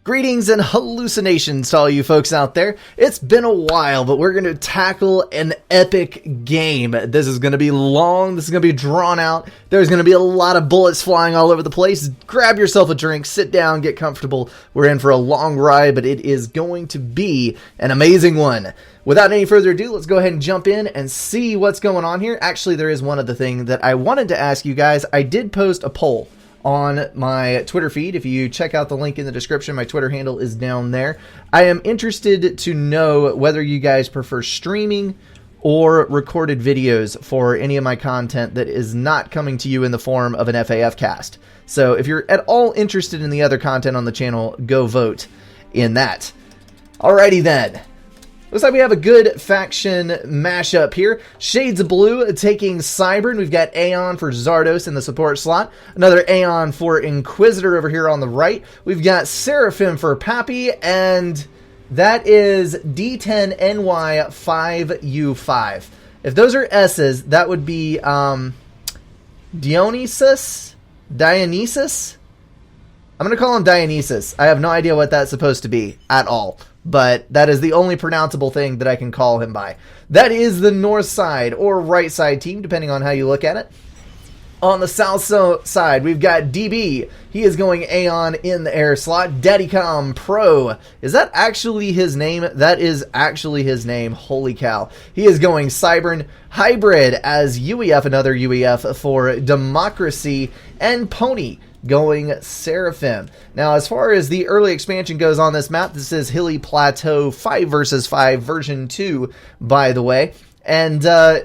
Greetings and hallucinations to all you folks out there. It's been a while, but we're going to tackle an epic game. This is going to be long. This is going to be drawn out. There's going to be a lot of bullets flying all over the place. Grab yourself a drink, sit down, get comfortable. We're in for a long ride, but it is going to be an amazing one. Without any further ado, let's go ahead and jump in and see what's going on here. Actually, there is one other thing that I wanted to ask you guys. I did post a poll on my Twitter feed. If you check out the link in the description, my Twitter handle is down there. I am interested to know whether you guys prefer streaming or recorded videos for any of my content that is not coming to you in the form of an FAF cast. So if you're at all interested in the other content on the channel, go vote in that. Alrighty then. Looks like we have a good faction mashup here. Shades of Blue taking Cybern. We've got Aeon for Zardos in the support slot. Another Aeon for Inquisitor over here on the right. We've got Seraphim for Pappy, and that is D10NY5U5. If those are S's, that would be Dionysus? I'm going to call him Dionysus. I have no idea what that's supposed to be at all, but that is the only pronounceable thing that I can call him by. That is the north side or right side team, depending on how you look at it. On the south side, we've got DB. He is going Aeon in the air slot. Daddycom Pro. Is that actually his name? That is actually his name. Holy cow. He is going Cybern Hybrid as UEF, another UEF for Democracy, and Pony going Seraphim. Now, as far as the early expansion goes on this map, this is Hilly Plateau 5 vs 5 version 2, by the way. And I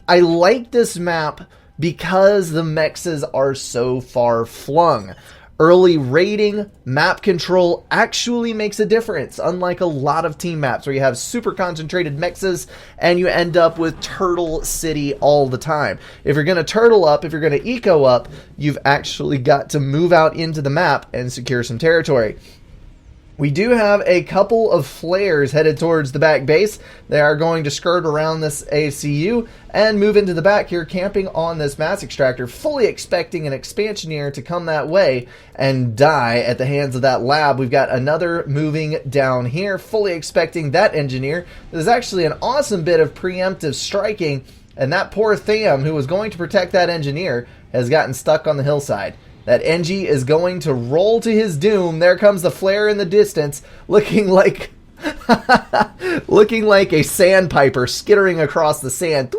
like this map because the mexes are so far flung. Early raiding, map control actually makes a difference, unlike a lot of team maps where you have super concentrated mexes and you end up with Turtle City all the time. If you're going to turtle up, if you're going to eco up, you've actually got to move out into the map and secure some territory. We do have a couple of flares headed towards the back base. They are going to skirt around this ACU and move into the back here, camping on this mass extractor, fully expecting an expansioneer to come that way and die at the hands of that lab. We've got another moving down here, fully expecting that engineer. There's actually an awesome bit of preemptive striking, and that poor Tham, who was going to protect that engineer, has gotten stuck on the hillside. That Engie is going to roll to his doom. There comes the flare in the distance, looking like a sandpiper skittering across the sand.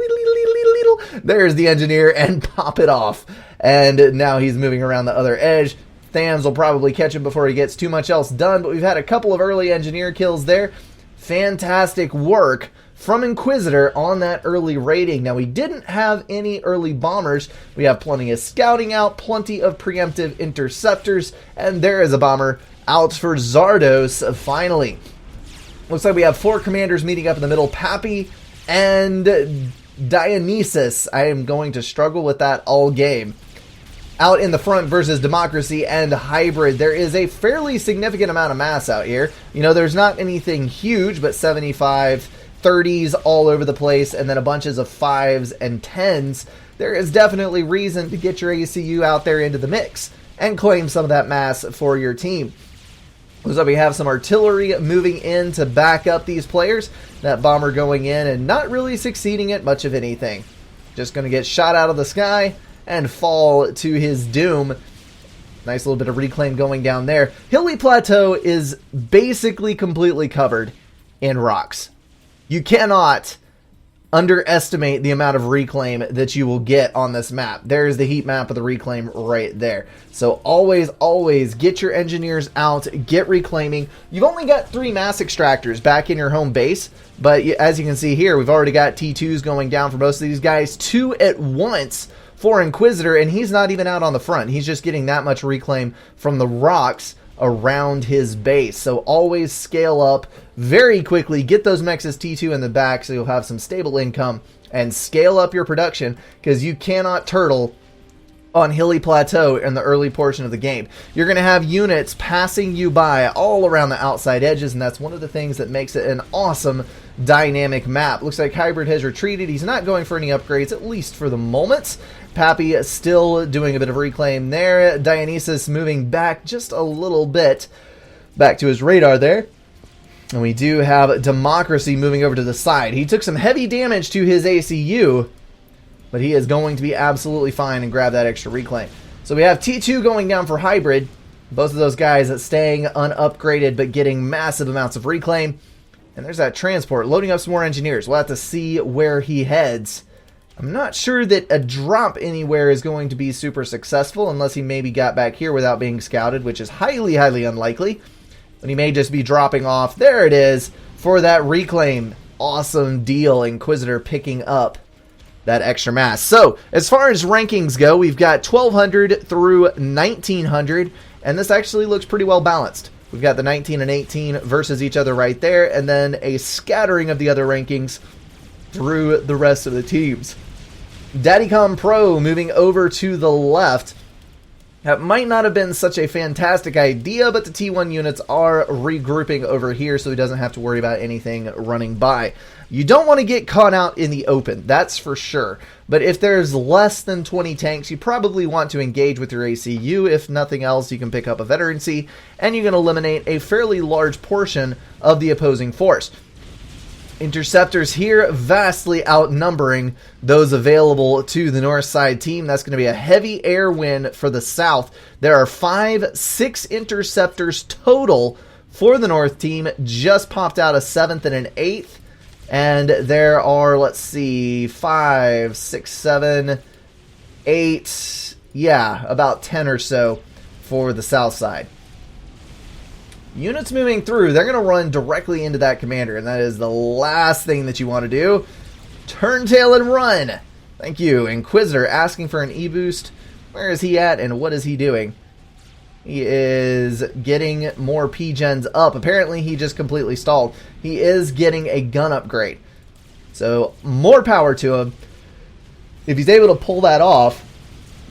There's the engineer, and pop it off. And now he's moving around the other edge. Thams will probably catch him before he gets too much else done, but we've had a couple of early engineer kills there. Fantastic work from Inquisitor on that early raiding. Now, we didn't have any early bombers. We have plenty of scouting out, plenty of preemptive interceptors, and there is a bomber out for Zardos finally. Looks like we have four commanders meeting up in the middle, Pappy and Dionysus. I am going to struggle with that all game. Out in the front versus Democracy and Hybrid, there is a fairly significant amount of mass out here. You know, there's not anything huge, but 75, 30s all over the place, and then a bunches of 5s and 10s. There is definitely reason to get your ACU out there into the mix and claim some of that mass for your team. So we have some artillery moving in to back up these players. That bomber going in and not really succeeding at much of anything. Just going to get shot out of the sky and fall to his doom. Nice little bit of reclaim going down there. Hilly Plateau is basically completely covered in rocks. You cannot underestimate the amount of reclaim that you will get on this map. There's the heat map of the reclaim right there. So always get your engineers out, get reclaiming. You've only got 3 mass extractors back in your home base, but as you can see here, we've already got T2s going down for most of these guys, 2 at once for Inquisitor, and he's not even out on the front. He's just getting that much reclaim from the rocks around his base. So always scale up very quickly, get those mexes T2 in the back so you'll have some stable income, and scale up your production, because you cannot turtle on Hilly Plateau in the early portion of the game. You're going to have units passing you by all around the outside edges, and that's one of the things that makes it an awesome dynamic map. Looks like Hybrid has retreated. He's not going for any upgrades, at least for the moment. Pappy is still doing a bit of reclaim there. Dionysus moving back just a little bit. back to his radar there. And we do have Democracy moving over to the side. He took some heavy damage to his ACU, but he is going to be absolutely fine and grab that extra reclaim. So we have T2 going down for Hybrid. Both of those guys staying unupgraded but getting massive amounts of reclaim. And there's that transport loading up some more engineers. We'll have to see where he heads. I'm not sure that a drop anywhere is going to be super successful unless he maybe got back here without being scouted, which is highly, highly unlikely. But he may just be dropping off. There it is for that reclaim. Awesome deal. Inquisitor picking up that extra mass. So as far as rankings go, we've got 1200 through 1900, and this actually looks pretty well balanced. We've got the 19 and 18 versus each other right there, and then a scattering of the other rankings through the rest of the teams. Daddycom Pro moving over to the left. That might not have been such a fantastic idea, but the T1 units are regrouping over here so he doesn't have to worry about anything running by. You don't want to get caught out in the open, that's for sure. But if there's less than 20 tanks, you probably want to engage with your ACU. If nothing else, you can pick up a veterancy, and you can eliminate a fairly large portion of the opposing force. Interceptors here vastly outnumbering those available to the north side team. That's going to be a heavy air win for the south. There are 6 interceptors total for the north team. Just popped out a 7th and an 8th. And there are, let's see, 5, 6, 7, 8, yeah, about 10 or so for the south side. Units moving through, they're going to run directly into that commander, and that is the last thing that you want to do. Turn tail and run. Thank you. Inquisitor asking for an E-boost. Where is he at, and what is he doing? He is getting more P-gens up. Apparently, he just completely stalled. He is getting a gun upgrade. So, more power to him. If he's able to pull that off,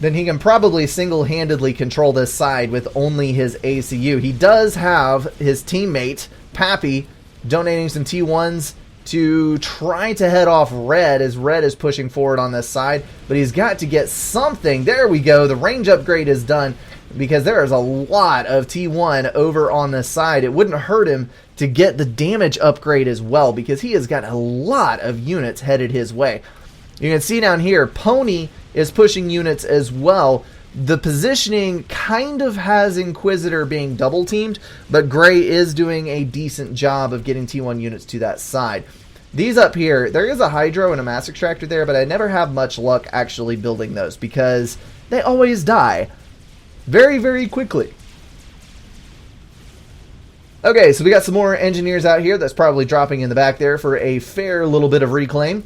then he can probably single-handedly control this side with only his ACU. He does have his teammate, Pappy, donating some T1s to try to head off Red, as Red is pushing forward on this side. But he's got to get something. There we go. The range upgrade is done because there is a lot of T1 over on this side. It wouldn't hurt him to get the damage upgrade as well because he has got a lot of units headed his way. You can see down here, Pony is pushing units as well. The positioning kind of has Inquisitor being double teamed, but Gray is doing a decent job of getting T1 units to that side. These up here, there is a Hydro and a Mass Extractor there, but I never have much luck actually building those because they always die very, very quickly. Okay, so we got some more engineers out here. That's probably dropping in the back there for a fair little bit of reclaim.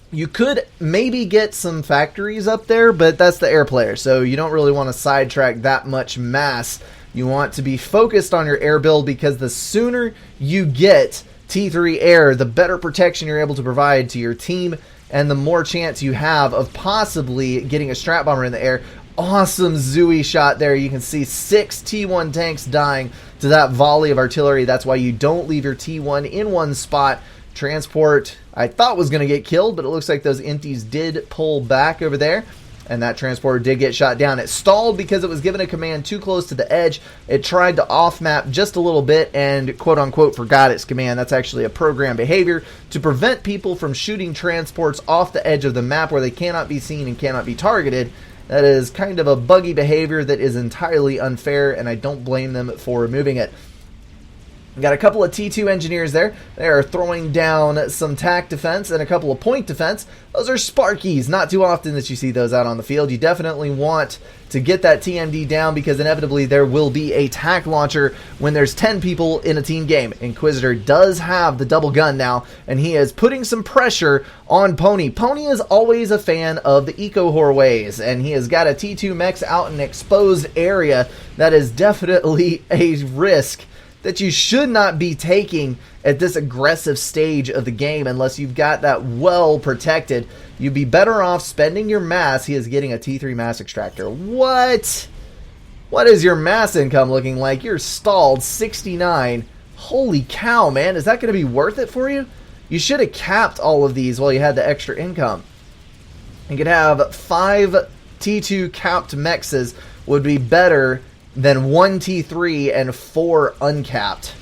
You could maybe get some factories up there, but that's the air player, so you don't really want to sidetrack that much mass. You want to be focused on your air build because the sooner you get T3 air, the better protection you're able to provide to your team, and the more chance you have of possibly getting a strat bomber in the air. Awesome Zooey shot there. You can see 6 T1 tanks dying to that volley of artillery. That's why you don't leave your T1 in one spot. Transport, I thought was going to get killed, but it looks like those empties did pull back over there, and that transporter did get shot down. It stalled because it was given a command too close to the edge. It tried to off-map just a little bit and quote-unquote forgot its command. That's actually a program behavior to prevent people from shooting transports off the edge of the map where they cannot be seen and cannot be targeted. That is kind of a buggy behavior that is entirely unfair, and I don't blame them for removing it. Got a couple of T2 engineers there. They are throwing down some tac defense and a couple of point defense. Those are Sparkies. Not too often that you see those out on the field. You definitely want to get that TMD down because inevitably there will be a tac launcher when there's 10 people in a team game. Inquisitor does have the double gun now, and he is putting some pressure on Pony. Pony is always a fan of the eco-horways, and he has got a T2 mechs out in an exposed area. That is definitely a risk that you should not be taking at this aggressive stage of the game unless you've got that well protected. You'd be better off spending your mass. He is getting a T3 mass extractor. What? What is your mass income looking like? You're stalled 69. Holy cow, man. Is that going to be worth it for you? You should have capped all of these while you had the extra income. You could have 5 T2 capped mexes would be better than 1 T3 and 4 uncapped,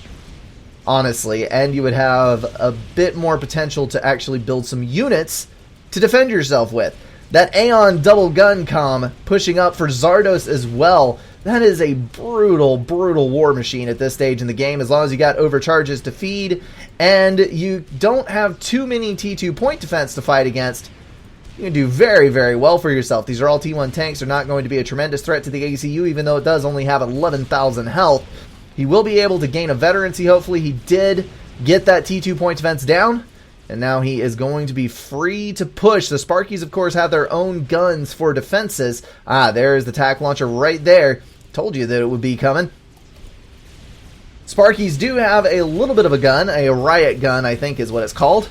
honestly. And you would have a bit more potential to actually build some units to defend yourself with. That Aeon double gun comm pushing up for Zardos as well. That is a brutal, brutal war machine at this stage in the game, as long as you got overcharges to feed and you don't have too many T2 point defense to fight against. You can do very, very well for yourself. These are all T1 tanks. They're not going to be a tremendous threat to the ACU, even though it does only have 11,000 health. He will be able to gain a veterancy, hopefully. He did get that T2 point defense down, and now he is going to be free to push. The Sparkies, of course, have their own guns for defenses. There's the tac launcher right there. Told you that it would be coming. Sparkies do have a little bit of a gun, a riot gun, I think is what it's called.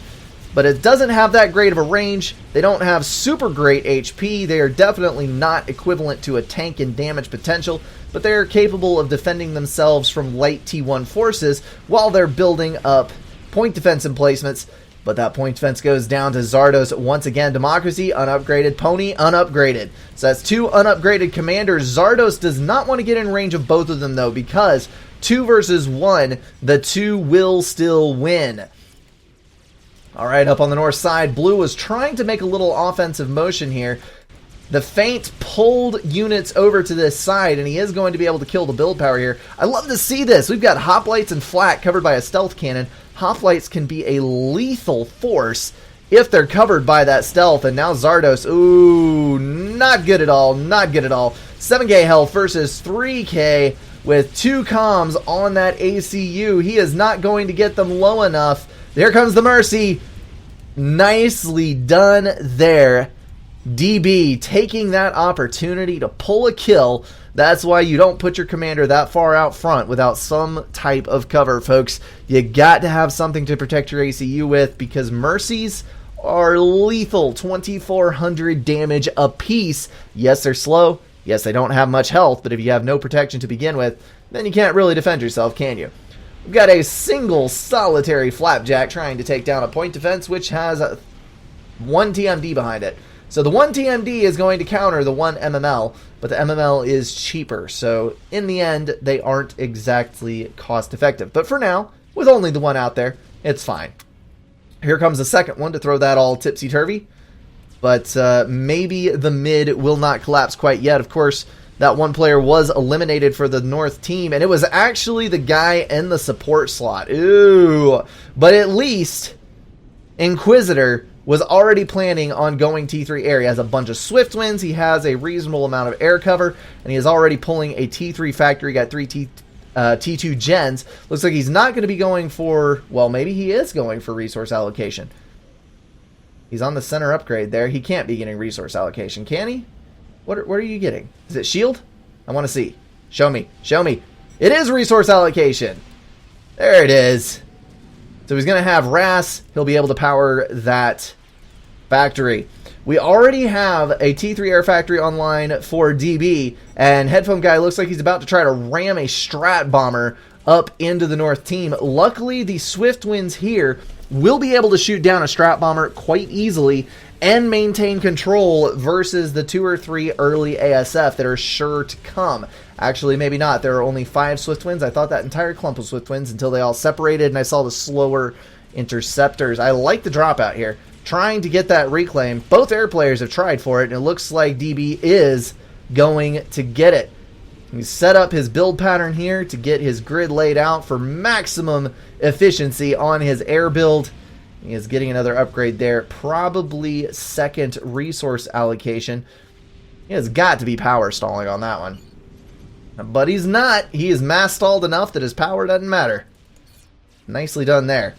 But it doesn't have that great of a range. They don't have super great HP. They are definitely not equivalent to a tank in damage potential, but they are capable of defending themselves from light T1 forces while they're building up point defense emplacements. But that point defense goes down to Zardos once again. Democracy, unupgraded. Pony, unupgraded. So that's 2 unupgraded commanders. Zardos does not want to get in range of both of them, though, because 2 versus 1, the 2 will still win. All right, up on the north side, Blue was trying to make a little offensive motion here. The Feint pulled units over to this side, and he is going to be able to kill the build power here. I love to see this. We've got hoplites and flak covered by a stealth cannon. Hoplites can be a lethal force if they're covered by that stealth. And now Zardos, ooh, not good at all, not good at all. 7k health versus 3k with 2 comms on that ACU. He is not going to get them low enough. There comes the Mercy. Nicely done there. DB taking that opportunity to pull a kill. That's why you don't put your commander that far out front without some type of cover, folks. You got to have something to protect your ACU with, because Mercies are lethal. 2,400 damage a piece. Yes, they're slow. Yes, they don't have much health, but if you have no protection to begin with, then you can't really defend yourself, can you? We've got a single solitary Flapjack trying to take down a point defense, which has 1 TMD behind it. So the 1 TMD is going to counter the 1 MML, but the MML is cheaper. So in the end, they aren't exactly cost effective. But for now, with only the 1 out there, it's fine. Here comes the second one to throw that all tipsy-turvy. But maybe the mid will not collapse quite yet. Of course, that 1 player was eliminated for the North team, and it was actually the guy in the support slot. Ooh. But at least Inquisitor was already planning on going T3 air. He has a bunch of Swift Winds, he has a reasonable amount of air cover, and he is already pulling a T3 factory. Got 3 T2 gens. Looks like he's not going to be going for, well, maybe he is going for resource allocation. He's on the center upgrade there. He can't be getting resource allocation, can he? What are you getting? Is it shield? I want to see. Show me. Show me. It is resource allocation. There it is. So he's going to have RAS. He'll be able to power that factory. We already have a T3 air factory online for DB, and Headphone Guy looks like he's about to try to ram a Strat Bomber up into the North team. Luckily, the Swift Winds here will be able to shoot down a Strat Bomber quite easily and maintain control versus the 2 or 3 early ASF that are sure to come. Actually, maybe not. There are only 5 Swift Winds. I thought that entire clump was Swift Winds until they all separated and I saw the slower interceptors. I like the dropout here. Trying to get that reclaim. Both air players have tried for it, and it looks like DB is going to get it. He's set up his build pattern here to get his grid laid out for maximum efficiency on his air build. He is getting another upgrade there. Probably second resource allocation. He has got to be power stalling on that one. But he's not. He is mass stalled enough that his power doesn't matter. Nicely done there.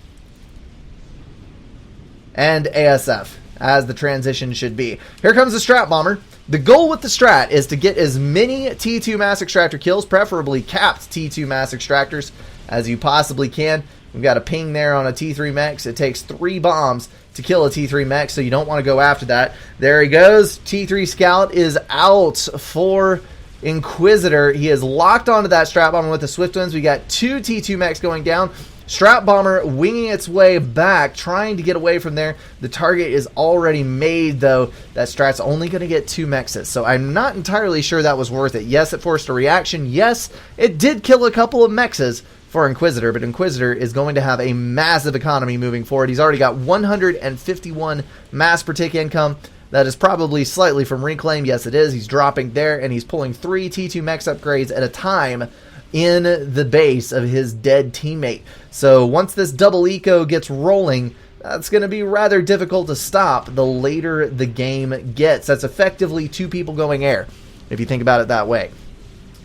And ASF, as the transition should be. Here comes the Strat Bomber. The goal with the Strat is to get as many T2 Mass Extractor kills, preferably capped T2 Mass Extractors, as you possibly can. We've got a ping there on a T3 Mech. It takes 3 bombs to kill a T3 Mech, so you don't want to go after that. There he goes. T3 Scout is out for Inquisitor. He is locked onto that Strat Bomber with the Swift Winds. We got 2 T2 Mechs going down. Strat Bomber winging its way back, trying to get away from there. The target is already made, though. That Strat's only going to get 2 mexes, so I'm not entirely sure that was worth it. Yes, it forced a reaction. Yes, it did kill a couple of mexes for Inquisitor, but Inquisitor is going to have a massive economy moving forward. He's already got 151 mass per tick income. That is probably slightly from Reclaim. Yes, it is. He's dropping there, and he's pulling 3 T2 mex upgrades at a time in the base of his dead teammate. So once this double eco gets rolling, that's going to be rather difficult to stop the later the game gets. That's effectively 2 people going air, if you think about it that way.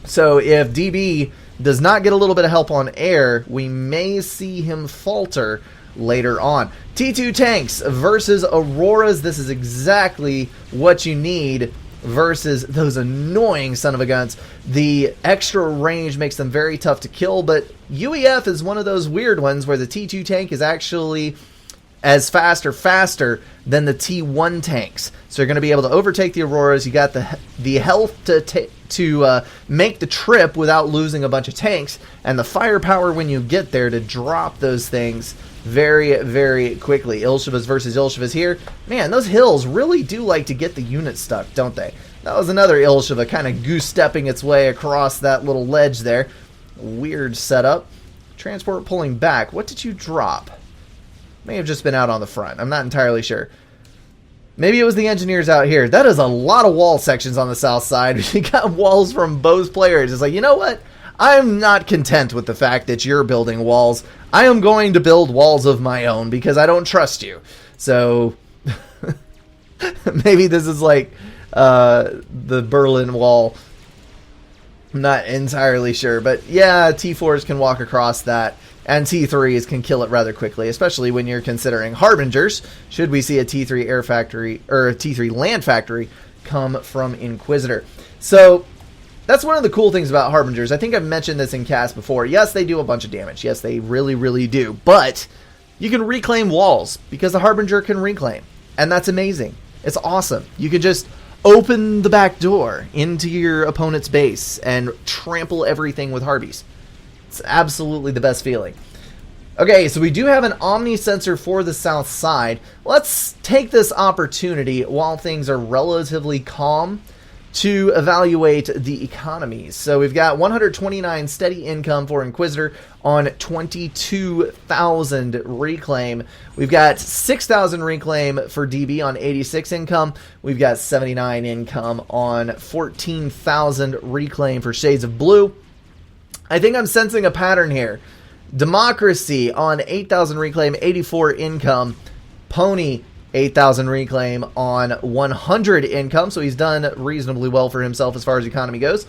So if DB does not get a little bit of help on air, we may see him falter later on. T2 tanks versus Auroras. This is exactly what you need versus those annoying son of a guns. The extra range makes them very tough to kill, but UEF is one of those weird ones where the T2 tank is actually as fast or faster than the T1 tanks. So you're going to be able to overtake the Auroras. You got the health to make the trip without losing a bunch of tanks, and the firepower when you get there to drop those things very, very quickly. Ilshivas versus Ilshivas here. Man, those hills really do like to get the unit stuck, don't they? That was another Ilshiva kind of goose-stepping its way across that little ledge there. Weird setup. Transport pulling back. What did you drop? May have just been out on the front. I'm not entirely sure. Maybe it was the engineers out here. That is a lot of wall sections on the south side. We got walls from both players. It's like, you know what? I'm not content with the fact that you're building walls. I am going to build walls of my own because I don't trust you. So maybe this is like the Berlin Wall. I'm not entirely sure. But yeah, T4s can walk across that. And T3s can kill it rather quickly, especially when you're considering Harbingers. Should we see a T3 air factory or a T3 land factory come from Inquisitor? So that's one of the cool things about Harbingers. I think I've mentioned this in cast before. Yes, they do a bunch of damage. Yes, they really, really do. But you can reclaim walls because the Harbinger can reclaim. And that's amazing. It's awesome. You can just open the back door into your opponent's base and trample everything with Harbies. It's absolutely the best feeling. Okay, so we do have an Omni sensor for the south side. Let's take this opportunity while things are relatively calm to evaluate the economies. So we've got 129 steady income for Inquisitor on 22,000 reclaim. We've got 6,000 reclaim for DB on 86 income. We've got 79 income on 14,000 reclaim for Shades of Blue. I think I'm sensing a pattern here. Democracy on 8,000 reclaim, 84 income. Pony, 8,000 reclaim on 100 income, so he's done reasonably well for himself as far as economy goes.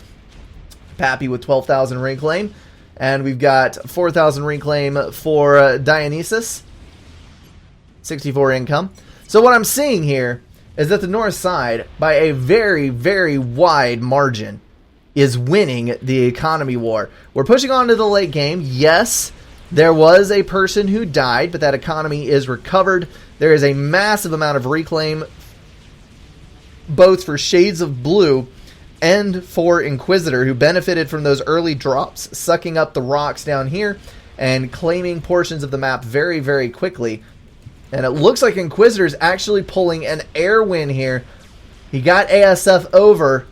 Pappy with 12,000 reclaim. And we've got 4,000 reclaim for Dionysus. 64 income. So what I'm seeing here is that the north side, by a very, very wide margin, is winning the economy war. We're pushing on to the late game. Yes, there was a person who died, but that economy is recovered. There is a massive amount of reclaim, both for Shades of Blue and for Inquisitor, who benefited from those early drops, sucking up the rocks down here and claiming portions of the map very, very quickly. And it looks like Inquisitor's actually pulling an air win here. He got ASF over.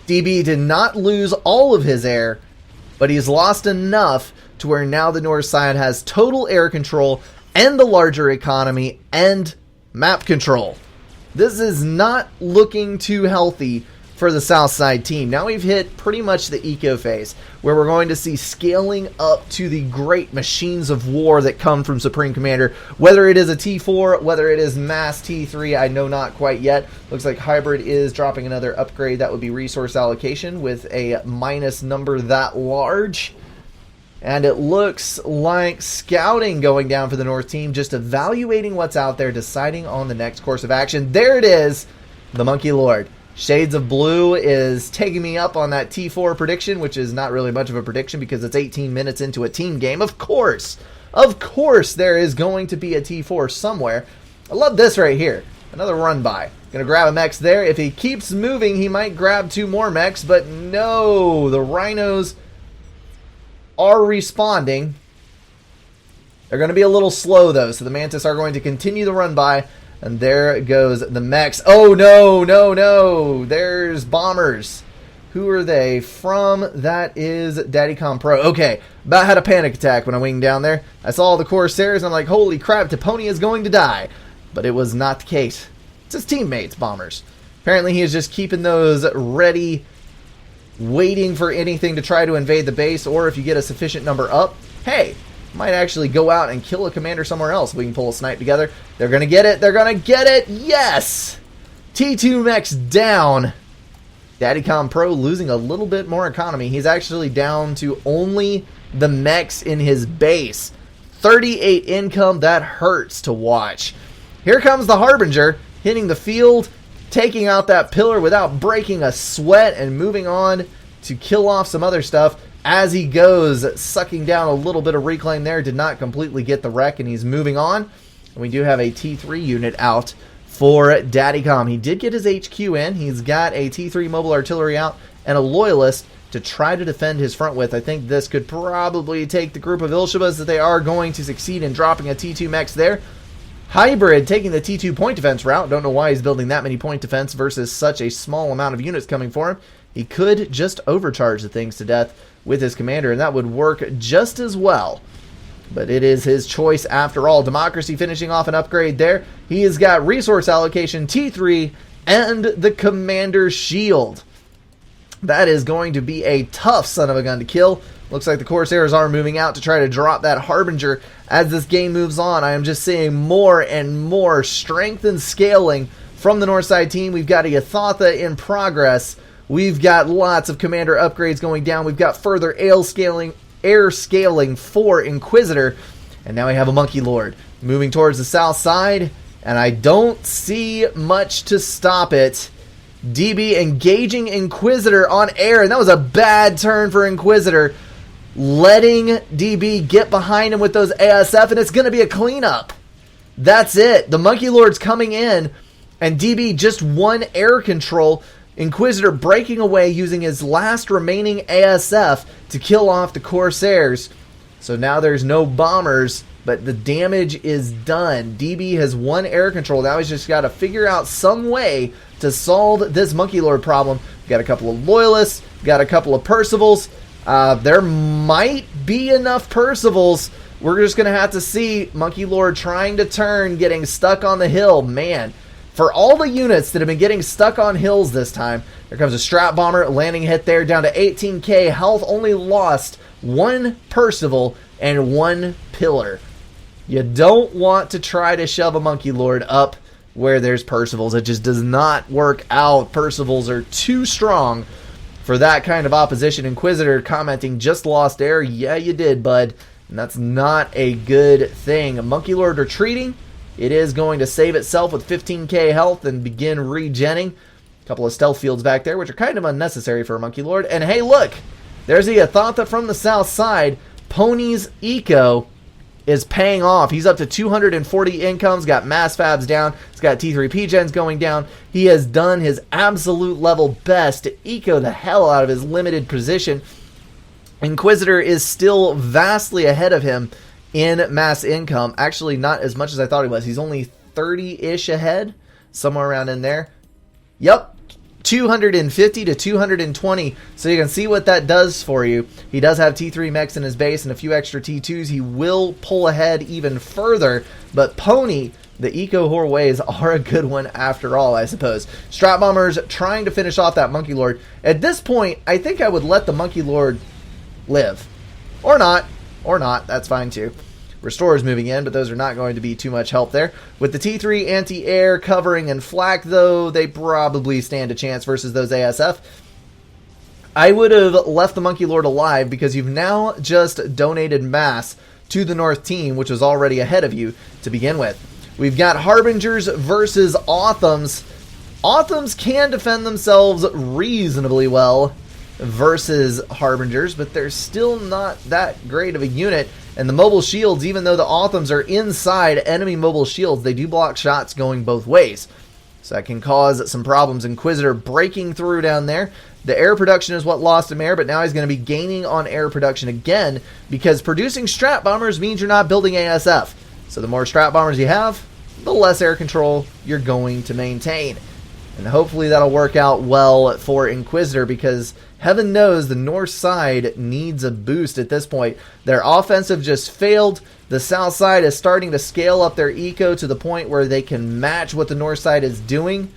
DB did not lose all of his air, but he's lost enough to where now the north side has total air control and the larger economy and map control. This is not looking too healthy for the south side team. Now we've hit pretty much the eco phase, where we're going to see scaling up to the great machines of war that come from Supreme Commander. Whether it is a T4, whether it is mass T3, I know not quite yet. Looks like Hybrid is dropping another upgrade. That would be resource allocation with a minus number that large. And it looks like scouting going down for the north team, just evaluating what's out there, deciding on the next course of action. There it is, the Monkey Lord. Shades of Blue is taking me up on that T4 prediction, which is not really much of a prediction because it's 18 minutes into a team game. Of course there is going to be a T4 somewhere. I love this right here. Another run by. Gonna grab a mech there. If he keeps moving, he might grab 2 more mechs, but no, the Rhinos are responding. They're going to be a little slow, though, so the Mantis are going to continue the run by. And there goes the mechs. Oh, no, no, no. There's bombers. Who are they from? That is Daddycom Pro. Okay, about had a panic attack when I winged down there. I saw the Corsairs, and I'm like, holy crap, Toponi is going to die. But it was not the case. It's his teammates, bombers. Apparently he is just keeping those ready, waiting for anything to try to invade the base, or if you get a sufficient number up, hey, might actually go out and kill a commander somewhere else. We can pull a snipe together. They're going to get it. They're going to get it. Yes! T2 mechs down. Daddycom Pro losing a little bit more economy. He's actually down to only the mechs in his base. 38 income. That hurts to watch. Here comes the Harbinger, hitting the field, taking out that pillar without breaking a sweat, and moving on to kill off some other stuff. As he goes, sucking down a little bit of reclaim there. Did not completely get the wreck, and he's moving on. And we do have a T3 unit out for Daddycom. He did get his HQ in. He's got a T3 mobile artillery out and a loyalist to try to defend his front with. I think this could probably take the group of Ilshabas that they are going to succeed in dropping a T2 mechs there. Hybrid taking the T2 point defense route. Don't know why he's building that many point defense versus such a small amount of units coming for him. He could just overcharge the things to death with his commander, and that would work just as well. But it is his choice after all. Democracy finishing off an upgrade there. He has got resource allocation T3 and the commander shield. That is going to be a tough son of a gun to kill. Looks like the Corsairs are moving out to try to drop that Harbinger. As this game moves on, I am just seeing more and more strength and scaling from the Northside team. We've got a Yathatha in progress. We've got lots of commander upgrades going down. We've got further air scaling for Inquisitor. And now we have a Monkey Lord moving towards the south side. And I don't see much to stop it. DB engaging Inquisitor on air. And that was a bad turn for Inquisitor. Letting DB get behind him with those ASF. And it's going to be a cleanup. That's it. The Monkey Lord's coming in. And DB just one air control. Inquisitor breaking away using his last remaining ASF to kill off the Corsairs. So now there's no bombers, but the damage is done. DB has one air control. Now he's just got to figure out some way to solve this Monkey Lord problem. Got a couple of Loyalists, got a couple of Percivals. There might be enough Percivals. We're just going to have to see. Monkey Lord trying to turn, getting stuck on the hill. Man. For all the units that have been getting stuck on hills this time, there comes a Strat Bomber, landing hit there, down to 18k health, only lost one Percival and one Pillar. You don't want to try to shove a Monkey Lord up where there's Percivals. It just does not work out. Percivals are too strong for that kind of opposition. Inquisitor commenting, just lost air. Yeah, you did, bud. And that's not a good thing. A Monkey Lord retreating. It is going to save itself with 15k health and begin regenning. A couple of stealth fields back there, which are kind of unnecessary for a Monkey Lord. And hey, look! There's the Yathatha from the south side. Pony's Eco is paying off. He's up to 240 incomes, got mass fabs down. He's got T3 gens going down. He has done his absolute level best to eco the hell out of his limited position. Inquisitor is still vastly ahead of him in mass income. Actually, not as much as I thought he was. He's only 30-ish ahead, somewhere around in there. Yep, 250 to 220. So you can see what that does for you. He does have T3 mechs in his base and a few extra T2s. He will pull ahead even further. But Pony, the Eco Horways are a good one after all, I suppose. Strat Bombers trying to finish off that Monkey Lord. At this point, I think I would let the Monkey Lord live. Or not. Or not. That's fine too. Restorers moving in, but those are not going to be too much help there. With the T3 anti-air covering and flak, though, they probably stand a chance versus those ASF. I would have left the Monkey Lord alive because you've now just donated mass to the North team, which was already ahead of you to begin with. We've got Harbingers versus Authams. Authams can defend themselves reasonably well versus Harbingers, but they're still not that great of a unit. And the mobile shields, even though the Authams are inside enemy mobile shields, they do block shots going both ways. So that can cause some problems. Inquisitor breaking through down there. The air production is what lost him air, but now he's going to be gaining on air production again, because producing strat bombers means you're not building ASF. So the more strat bombers you have, the less air control you're going to maintain. And hopefully that'll work out well for Inquisitor, because heaven knows the north side needs a boost at this point. Their offensive just failed. The south side is starting to scale up their eco to the point where they can match what the north side is doing.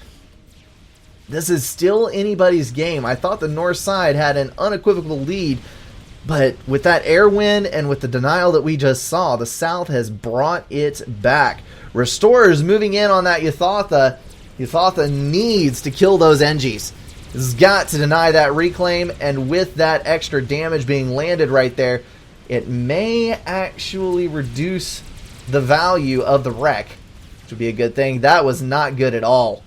This is still anybody's game. I thought the north side had an unequivocal lead, but with that air win and with the denial that we just saw, the south has brought it back. Restorers moving in on that Yathatha. Yathatha needs to kill those Engies. Has got to deny that reclaim, and with that extra damage being landed right there, it may actually reduce the value of the wreck, which would be a good thing. That was not good at all.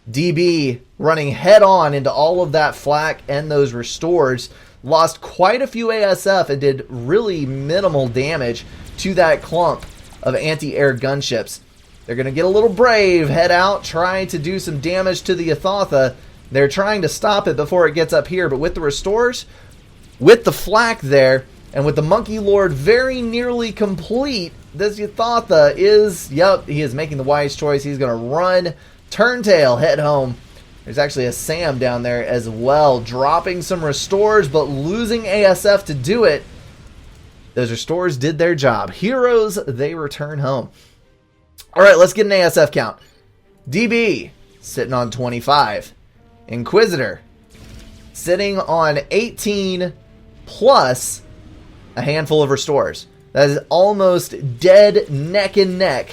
DB running head on into all of that flak and those restores, lost quite a few ASF and did really minimal damage to that clump of anti-air gunships. They're going to get a little brave, head out, try to do some damage to the Yathatha. They're trying to stop it before it gets up here, but with the restores, with the flak there, and with the Monkey Lord very nearly complete, this Yathatha is, he is making the wise choice. He's going to run, turntail, head home. There's actually a Sam down there as well, dropping some restores, but losing ASF to do it. Those restores did their job. Heroes, they return home. All right, let's get an ASF count. DB, sitting on 25. Inquisitor, sitting on 18 plus a handful of restores. That is almost dead neck and neck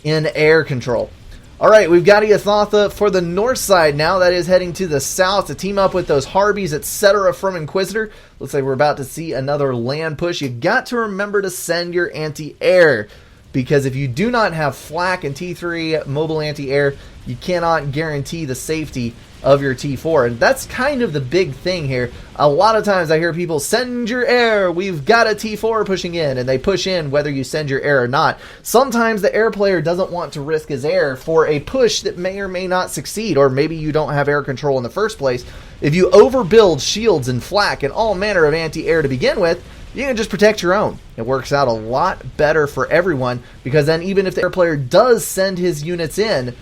in air control. All right, we've got a Yathatha for the north side now. That is heading to the south to team up with those Harbies, etc. from Inquisitor. Looks like we're about to see another land push. You got to remember to send your anti-air, because if you do not have flak and T3 mobile anti-air, you cannot guarantee the safety of your T4. And that's kind of the big thing here. A lot of times I hear people, send your air, we've got a T4 pushing in, and they push in whether you send your air or not. Sometimes the air player doesn't want to risk his air for a push that may or may not succeed, or maybe you don't have air control in the first place. If you overbuild shields and flak and all manner of anti-air to begin with, you can just protect your own. It works out a lot better for everyone, because then even if the air player does send his units in,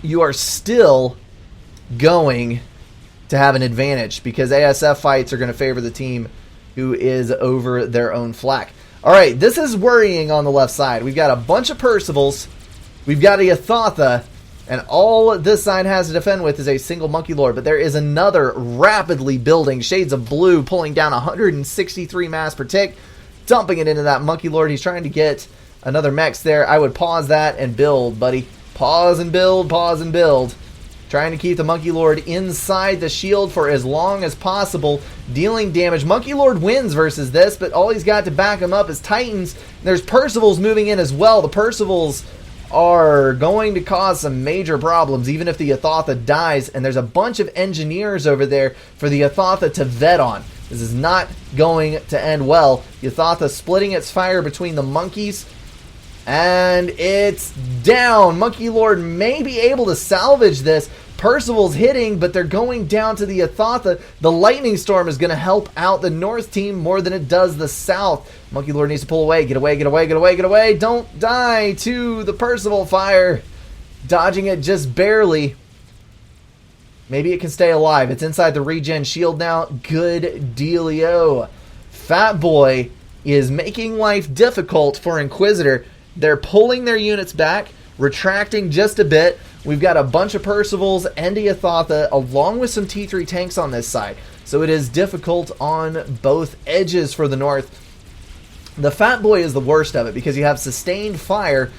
you are still going to have an advantage, because ASF fights are going to favor the team who is over their own flak. All right, this is worrying on the left side. We've got a bunch of Percivals. We've got a Yathatha. And all this side has to defend with is a single Monkey Lord. But there is another rapidly building Shades of Blue, pulling down 163 mass per tick, dumping it into that Monkey Lord. He's trying to get another mechs there. I would pause that and build, buddy. Pause and build, pause and build. Trying to keep the Monkey Lord inside the shield for as long as possible, dealing damage. Monkey Lord wins versus this, but all he's got to back him up is Titans. There's Percivals moving in as well. The Percivals are going to cause some major problems, even if the Yathatha dies, and there's a bunch of engineers over there for the Yathatha to vet on. This is not going to end well. Yathatha splitting its fire between the monkeys, and it's down. Monkey Lord may be able to salvage this. Percival's hitting, but they're going down to the Yathatha. The Lightning Storm is going to help out the north team more than it does the south. Monkey Lord needs to pull away. Get away, get away, get away, get away. Don't die to the Percival fire. Dodging it just barely. Maybe it can stay alive. It's inside the regen shield now. Good dealio. Fat Boy is making life difficult for Inquisitor. They're pulling their units back, retracting just a bit. We've got a bunch of Percivals and a Yathatha, along with some T3 tanks on this side. So it is difficult on both edges for the north. The Fat Boy is the worst of it, because you have sustained fire.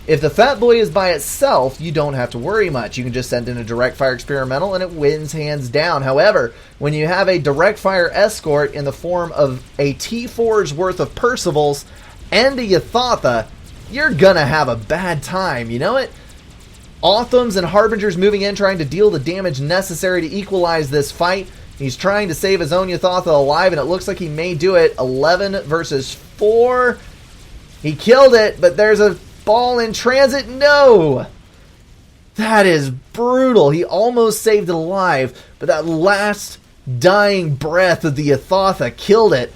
If the Fat Boy is by itself, you don't have to worry much. You can just send in a direct fire experimental and it wins hands down. However, when you have a direct fire escort in the form of a T4's worth of Percivals and a Yathatha, you're gonna have a bad time, you know it? Authams and Harbingers moving in, trying to deal the damage necessary to equalize this fight. He's trying to save his own Yathatha alive, and it looks like he may do it. 11 versus 4. He killed it, but there's a ball in transit. No! That is brutal. He almost saved it alive, but that last dying breath of the Athotha killed it.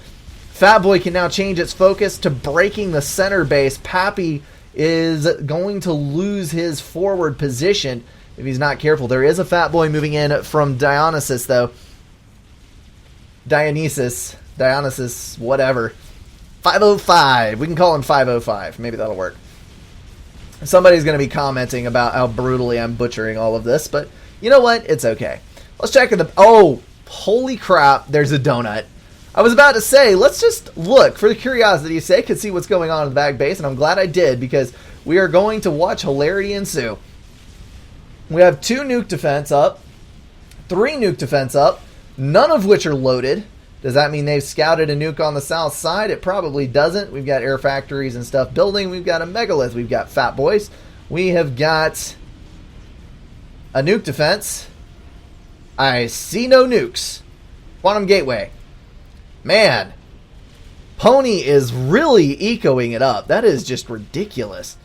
Fatboy can now change its focus to breaking the center base. Pappy is going to lose his forward position if he's not careful. There is a Fatboy moving in from Dionysus, though. Dionysus, whatever. 505. We can call him 505. Maybe that'll work. Somebody's going to be commenting about how brutally I'm butchering all of this, but you know what? It's okay. Let's check in the... Oh, holy crap, there's a donut. I was about to say, let's just look, for the curiosity's sake, and see what's going on in the back base, and I'm glad I did, because we are going to watch hilarity ensue. We have 2 nuke defense up, 3 nuke defense up, none of which are loaded. Does that mean they've scouted a nuke on the south side? It probably doesn't. We've got air factories and stuff building. We've got a megalith. We've got Fat Boys. We have got a nuke defense. I see no nukes. Quantum Gateway. Man, Pony is really ecoing it up. That is just ridiculous.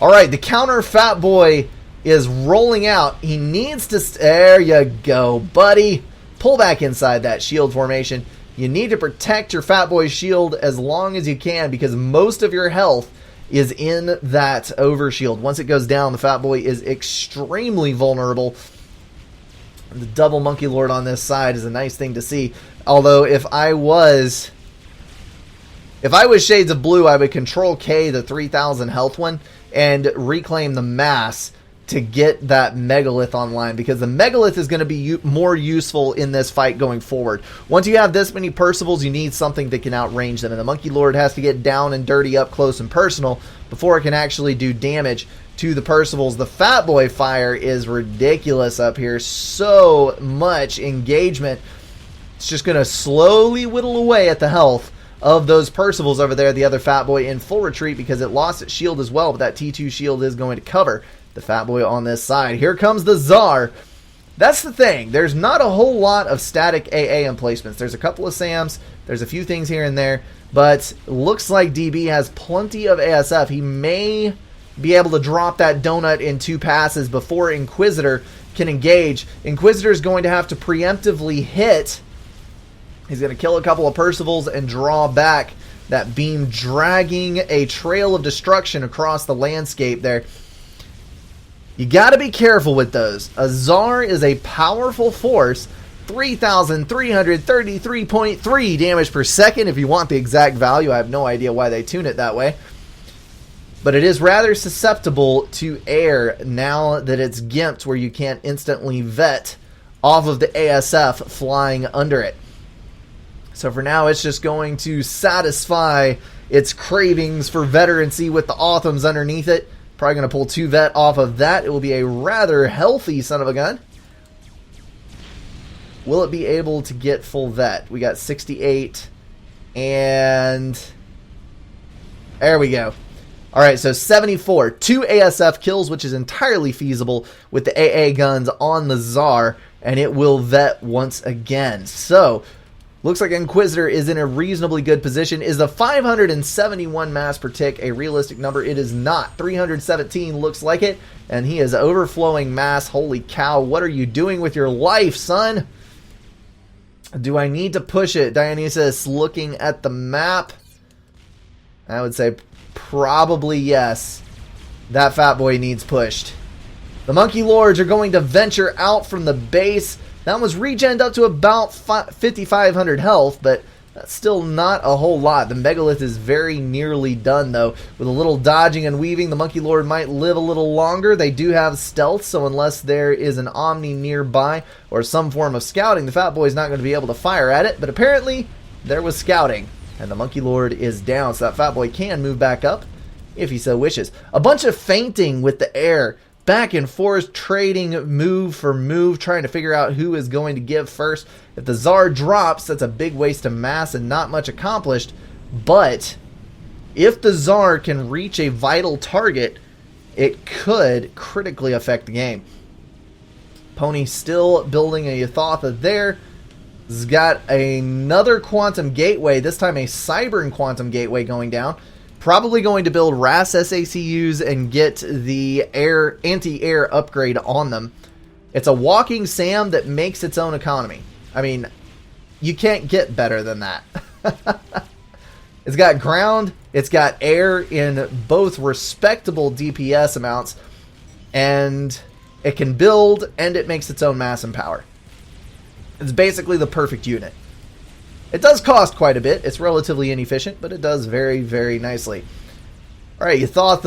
All right, the counter Fat Boy is rolling out. He needs to... There you go, buddy. Pull back inside that shield formation. You need to protect your Fat Boy shield as long as you can, because most of your health is in that overshield. Once it goes down, the Fat Boy is extremely vulnerable. The double Monkey Lord on this side is a nice thing to see. Although if I was Shades of Blue, I would Control K, the 3,000 health one, and reclaim the mass to get that megalith online, because the megalith is going to be more useful in this fight going forward. Once you have this many Percivals, you need something that can outrange them, and the Monkey Lord has to get down and dirty up close and personal before it can actually do damage to the Percivals. The Fat Boy fire is ridiculous up here. So much engagement. It's just going to slowly whittle away at the health of those Percivals over there. The other Fat Boy in full retreat because it lost its shield as well, but that T2 shield is going to cover the Fat Boy on this side. Here comes the Tsar. That's the thing. There's not a whole lot of static AA emplacements. There's a couple of SAMs. There's a few things here and there, but looks like DB has plenty of ASF. He may be able to drop that donut in 2 passes before Inquisitor can engage. Inquisitor is going to have to preemptively hit. He's going to kill a couple of Percivals and draw back that beam, dragging a trail of destruction across the landscape there. You got to be careful with those. A Tsar is a powerful force. 3,333.3 damage per second if you want the exact value. I have no idea why they tune it that way. But it is rather susceptible to air now that it's gimped, where you can't instantly vet off of the ASF flying under it. So for now, it's just going to satisfy its cravings for veterancy with the Authams underneath it. Probably going to pull 2 vet off of that. It will be a rather healthy son of a gun. Will it be able to get full vet? We got 68. And there we go. All right, so 74. 2 ASF kills, which is entirely feasible with the AA guns on the Tsar. And it will vet once again. So looks like Inquisitor is in a reasonably good position. Is the 571 mass per tick a realistic number? It is not. 317 looks like it, and he is overflowing mass. Holy cow, what are you doing with your life, son? Do I need to push it? Dionysus looking at the map. I would say probably yes. That Fat Boy needs pushed. The Monkey Lords are going to venture out from the base. That was regened up to about 5,500 health, but that's still not a whole lot. The Megalith is very nearly done, though. With a little dodging and weaving, the Monkey Lord might live a little longer. They do have stealth, so unless there is an Omni nearby or some form of scouting, the Fat Boy's not going to be able to fire at it. But apparently, there was scouting, and the Monkey Lord is down, so that Fat Boy can move back up if he so wishes. A bunch of feinting with the air. Back and forth, trading move for move, trying to figure out who is going to give first. If the Tsar drops, that's a big waste of mass and not much accomplished. But if the Tsar can reach a vital target, it could critically affect the game. Pony still building a Yathotha there. He's got another Quantum Gateway, this time a Cybern Quantum Gateway going down. Probably going to build RAS SACUs and get the anti-air upgrade on them. It's a walking SAM that makes its own economy. I mean, you can't get better than that. It's got ground, it's got air in both respectable DPS amounts, and it can build, and it makes its own mass and power. It's basically the perfect unit. It does cost quite a bit. It's relatively inefficient, but it does very, very nicely. Alright, you thought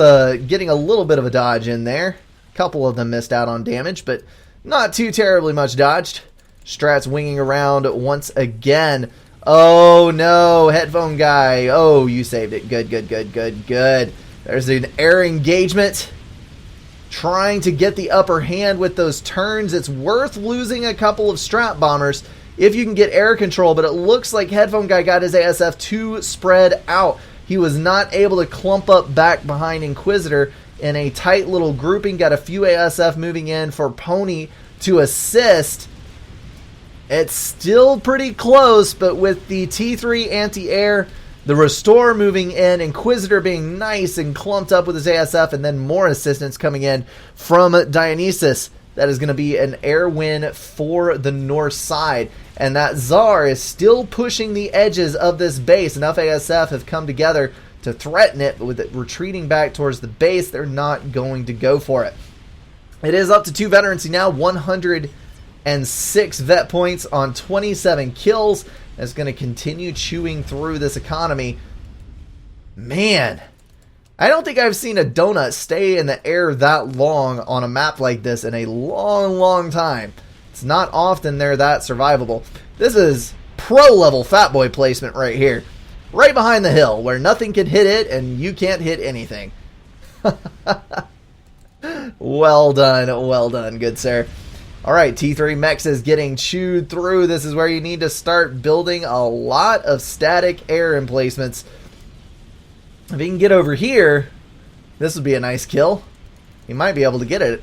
getting a little bit of a dodge in there. A couple of them missed out on damage, but not too terribly much dodged. Strat's winging around once again. Oh no, headphone guy. Oh, you saved it. Good, good, good, good, good. There's an air engagement. Trying to get the upper hand with those turns. It's worth losing a couple of Strat bombers if you can get air control, but it looks like headphone guy got his ASF too spread out. He was not able to clump up back behind Inquisitor in a tight little grouping. Got a few ASF moving in for Pony to assist. It's still pretty close, but with the T3 anti-air, the Restore moving in, Inquisitor being nice and clumped up with his ASF, and then more assistance coming in from Dionysus. That is going to be an air win for the north side. And that Tsar is still pushing the edges of this base. Enough ASF have come together to threaten it, but with it retreating back towards the base, they're not going to go for it. It is up to 2 veterancy now, 106 vet points on 27 kills. That's going to continue chewing through this economy. Man, I don't think I've seen a donut stay in the air that long on a map like this in a long, long time. It's not often they're that survivable. This is pro-level Fat Boy placement right here. Right behind the hill, where nothing can hit it and you can't hit anything. Well done, good sir. Alright, T3 Mex is getting chewed through. This is where you need to start building a lot of static air emplacements. If he can get over here, this would be a nice kill. He might be able to get it.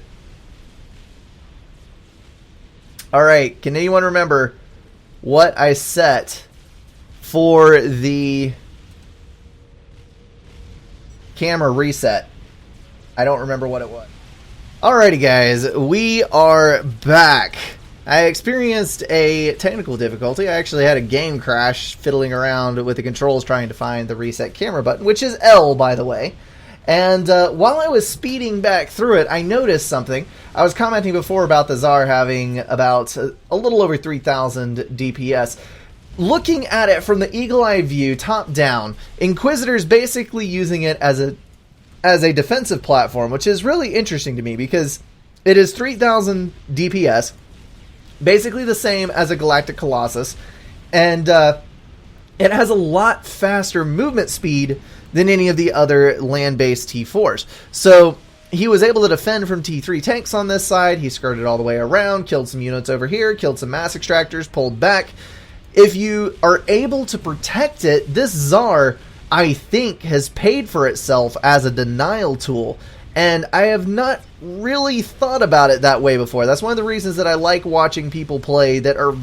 Alright, can anyone remember what I set for the camera reset? I don't remember what it was. Alrighty guys, we are back. I experienced a technical difficulty. I actually had a game crash fiddling around with the controls trying to find the reset camera button, which is L, by the way. And while I was speeding back through it, I noticed something. I was commenting before about the Tsar having about a little over 3,000 DPS. Looking at it from the eagle-eye view, top down, Inquisitor's basically using it as a defensive platform, which is really interesting to me because it is 3,000 DPS, basically the same as a Galactic Colossus, and it has a lot faster movement speed than any of the other land-based T4s. So he was able to defend from T3 tanks on this side. He skirted all the way around, killed some units over here, killed some mass extractors, pulled back. If you are able to protect it, this Tsar, I think, has paid for itself as a denial tool. And I have not really thought about it that way before. That's one of the reasons that I like watching people play that are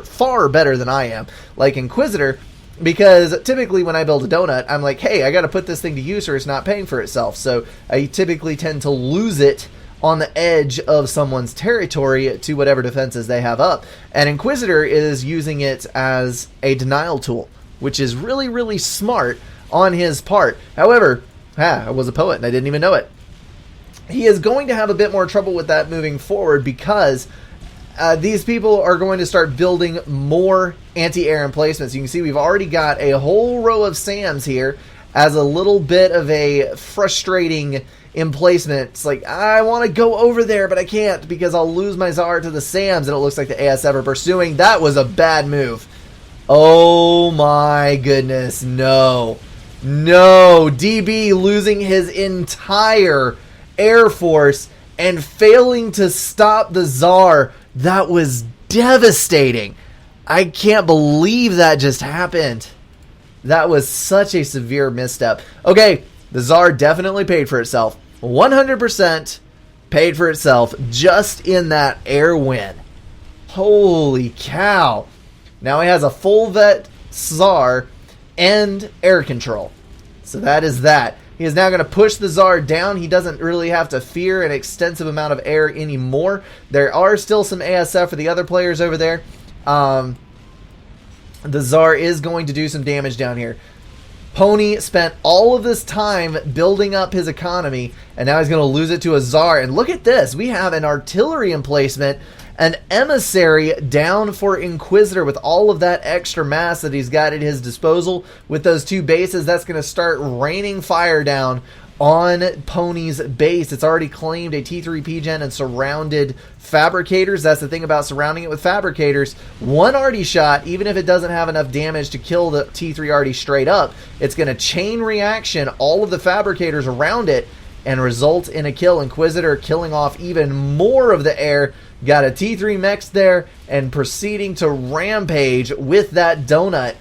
far better than I am, like Inquisitor, because typically when I build a donut, I'm like, hey, I got to put this thing to use or it's not paying for itself. So I typically tend to lose it on the edge of someone's territory to whatever defenses they have up. And Inquisitor is using it as a denial tool, which is really, really smart on his part. However, I was a poet and I didn't even know it. He is going to have a bit more trouble with that moving forward because these people are going to start building more anti-air emplacements. You can see we've already got a whole row of SAMs here as a little bit of a frustrating emplacement. It's like, I want to go over there, but I can't because I'll lose my Tsar to the SAMs, and it looks like the ASF are pursuing. That was a bad move. Oh my goodness, no. No, DB losing his entire Air Force and failing to stop the Tsar. That was devastating. I can't believe that just happened. That was such a severe misstep. Okay, the Tsar definitely paid for itself. 100% paid for itself just in that air win. Holy cow. Now he has a full vet Tsar and air control. So that is that. He is now going to push the Tsar down. He doesn't really have to fear an extensive amount of air anymore. There are still some ASF for the other players over there. The Tsar is going to do some damage down here. Pony spent all of this time building up his economy, and now he's going to lose it to a Tsar. And look at this. We have an artillery emplacement, an emissary down for Inquisitor with all of that extra mass that he's got at his disposal. With those two bases, that's going to start raining fire down on Pony's base. It's already claimed a T3 PGen and surrounded fabricators. That's the thing about surrounding it with fabricators. One arty shot, even if it doesn't have enough damage to kill the T3 arty straight up, it's going to chain reaction all of the fabricators around it and result in a kill. Inquisitor killing off even more of the air. Got a T3 mechs there and proceeding to rampage with that donut.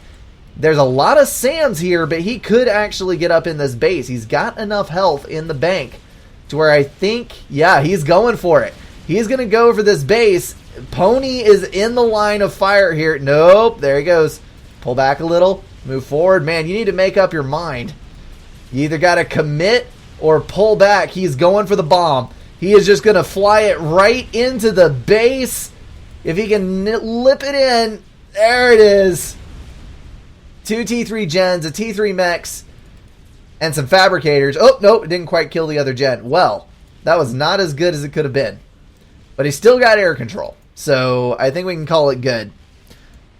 There's a lot of Sands here, but he could actually get up in this base. He's got enough health in the bank to where I think, yeah, he's going for it. He's going to go for this base. Pony is in the line of fire here. Nope, there he goes. Pull back a little, move forward. Man, you need to make up your mind. You either got to commit or pull back. He's going for the bomb. He is just going to fly it right into the base. If he can lip it in, there it is. 2 T3 gens, a T3 mechs, and some fabricators. Oh, nope, it didn't quite kill the other gen. Well, that was not as good as it could have been. But he still got air control. So I think we can call it good.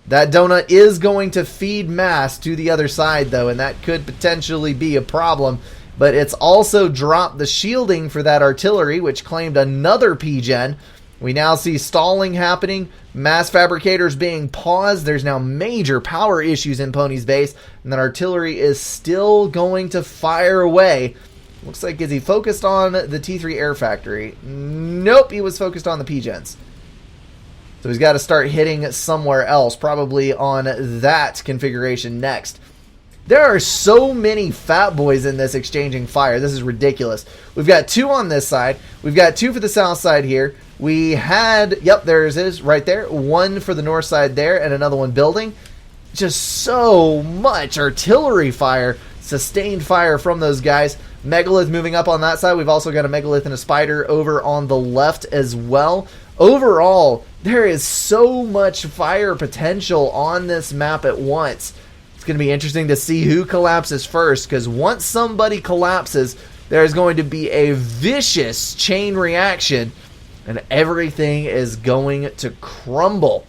That donut is going to feed mass to the other side, though, and that could potentially be a problem. But it's also dropped the shielding for that artillery, which claimed another PGen. We now see stalling happening, mass fabricators being paused. There's now major power issues in Pony's base, and that artillery is still going to fire away. Looks like, is he focused on the T3 air factory? Nope, he was focused on the PGens. So he's got to start hitting somewhere else, probably on that configuration next. There are so many fat boys in this exchanging fire. This is ridiculous. We've got 2 on this side. We've got 2 for the south side here. We had, yep, there it is right there. 1 for the north side there and another one building. Just so much artillery fire, sustained fire from those guys. Megalith moving up on that side. We've also got a Megalith and a Spider over on the left as well. Overall, there is so much fire potential on this map at once. It's going to be interesting to see who collapses first, because once somebody collapses, there's going to be a vicious chain reaction, and everything is going to crumble.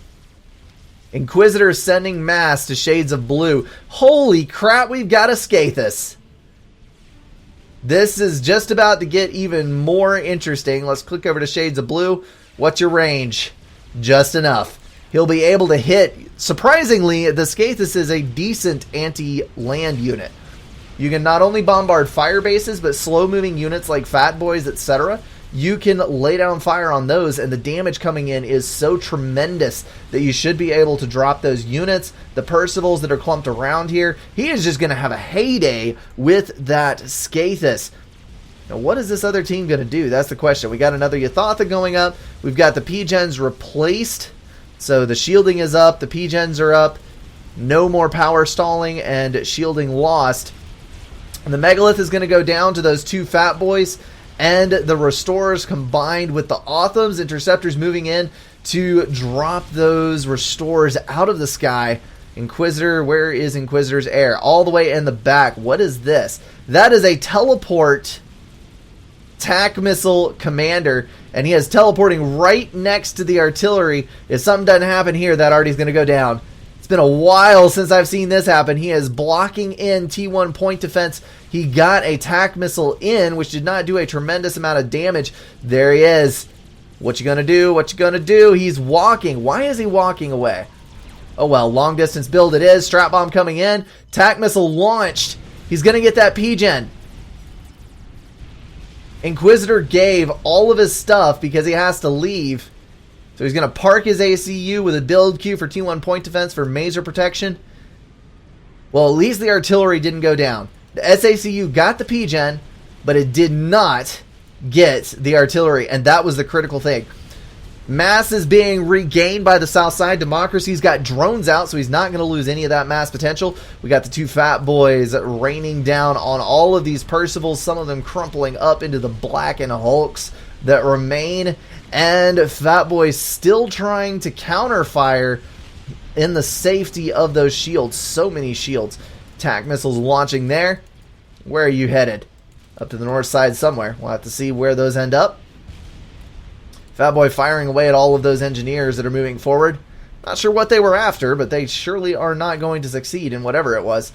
Inquisitor sending mass to Shades of Blue. Holy crap, we've got a Scathus. This is just about to get even more interesting. Let's click over to Shades of Blue. What's your range? Just enough. He'll be able to hit. Surprisingly, the Scathus is a decent anti-land unit. You can not only bombard fire bases, but slow-moving units like Fat Boys, etc. You can lay down fire on those, and the damage coming in is so tremendous that you should be able to drop those units. The Percivals that are clumped around here, he is just going to have a heyday with that Scathus. Now, what is this other team going to do? That's the question. We got another Yathatha going up. We've got the PGens replaced. So the shielding is up, the PGens are up, no more power stalling and shielding lost. And the Megalith is going to go down to those 2 Fat Boys, and the Restorers combined with the Othams. Interceptors moving in to drop those Restorers out of the sky. Inquisitor, where is Inquisitor's air? All the way in the back. What is this? That is a teleport TAC missile commander, and he is teleporting right next to the artillery. If something doesn't happen here, that arty's going to go down. It's been a while since I've seen this happen. He is blocking in T1 point defense. He got a TAC missile in, which did not do a tremendous amount of damage. There he is. What you going to do? What you going to do? He's walking. Why is he walking away? Oh well, long distance build it is. Strap bomb coming in. TAC missile launched. He's going to get that PGen. Inquisitor gave all of his stuff because he has to leave. So he's going to park his ACU with a build queue for T1 point defense for Mazer protection. Well, at least the artillery didn't go down. The SACU got the PGen, but it did not get the artillery, and that was the critical thing. Mass is being regained by the south side. Democracy's got drones out, so he's not going to lose any of that mass potential. We got the two Fat Boys raining down on all of these Percivals, some of them crumpling up into the blackened hulks that remain. And Fat Boys still trying to counterfire in the safety of those shields. So many shields. Attack missiles launching there. Where are you headed? Up to the north side somewhere. We'll have to see where those end up. Fat Boy firing away at all of those engineers that are moving forward. Not sure what they were after, but they surely are not going to succeed in whatever it was.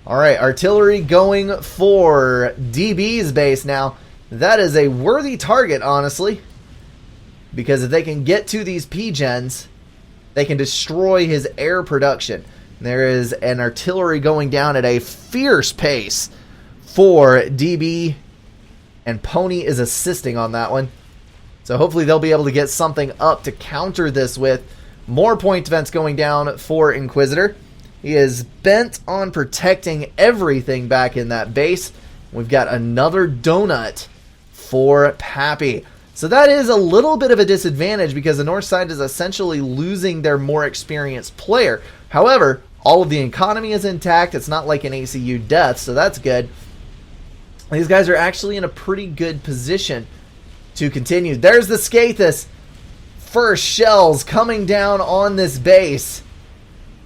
Alright, artillery going for DB's base now. That is a worthy target, honestly. Because if they can get to these P-gens, they can destroy his air production. There is an artillery going down at a fierce pace for DB. And Pony is assisting on that one. So hopefully they'll be able to get something up to counter this with. More point defense going down for Inquisitor. He is bent on protecting everything back in that base. We've got another donut for Pappy. So that is a little bit of a disadvantage because the north side is essentially losing their more experienced player. However, all of the economy is intact. It's not like an ACU death, so that's good. These guys are actually in a pretty good position to continue. There's the Scathus. First shells coming down on this base,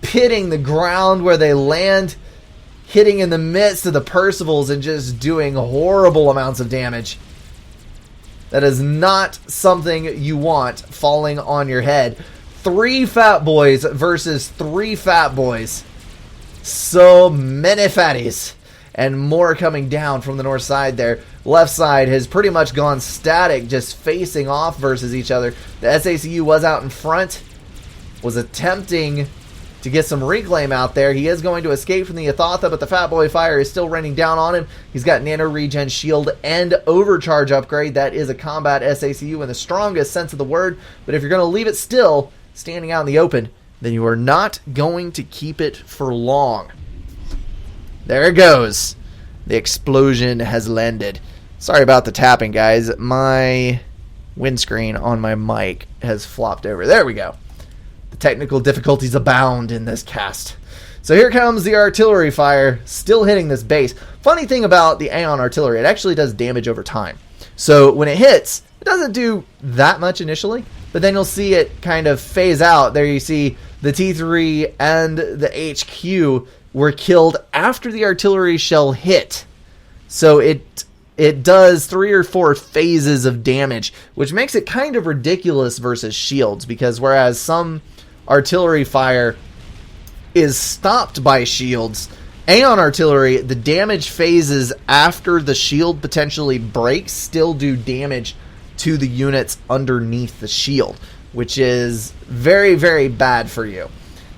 pitting the ground where they land, hitting in the midst of the Percivals and just doing horrible amounts of damage. That is not something you want falling on your head. 3 Fat Boys versus 3 Fat Boys. So many fatties. And more coming down from the north side there. Left side has pretty much gone static, just facing off versus each other. The SACU was out in front, was attempting to get some reclaim out there. He is going to escape from the Athatha, but the Fat Boy fire is still raining down on him. He's got nano regen shield and overcharge upgrade. That is a combat SACU in the strongest sense of the word. But if you're going to leave it still, standing out in the open, then you are not going to keep it for long. There it goes. The explosion has landed. Sorry about the tapping, guys. My windscreen on my mic has flopped over. There we go. The technical difficulties abound in this cast. So here comes the artillery fire, still hitting this base. Funny thing about the Aeon artillery, it actually does damage over time. So when it hits, it doesn't do that much initially, but then you'll see it kind of phase out. There you see the T3 and the HQ were killed after the artillery shell hit. So it does 3 or 4 phases of damage, which makes it kind of ridiculous versus shields, because whereas some artillery fire is stopped by shields, Aeon artillery, the damage phases after the shield potentially breaks still do damage to the units underneath the shield, which is very, very bad for you.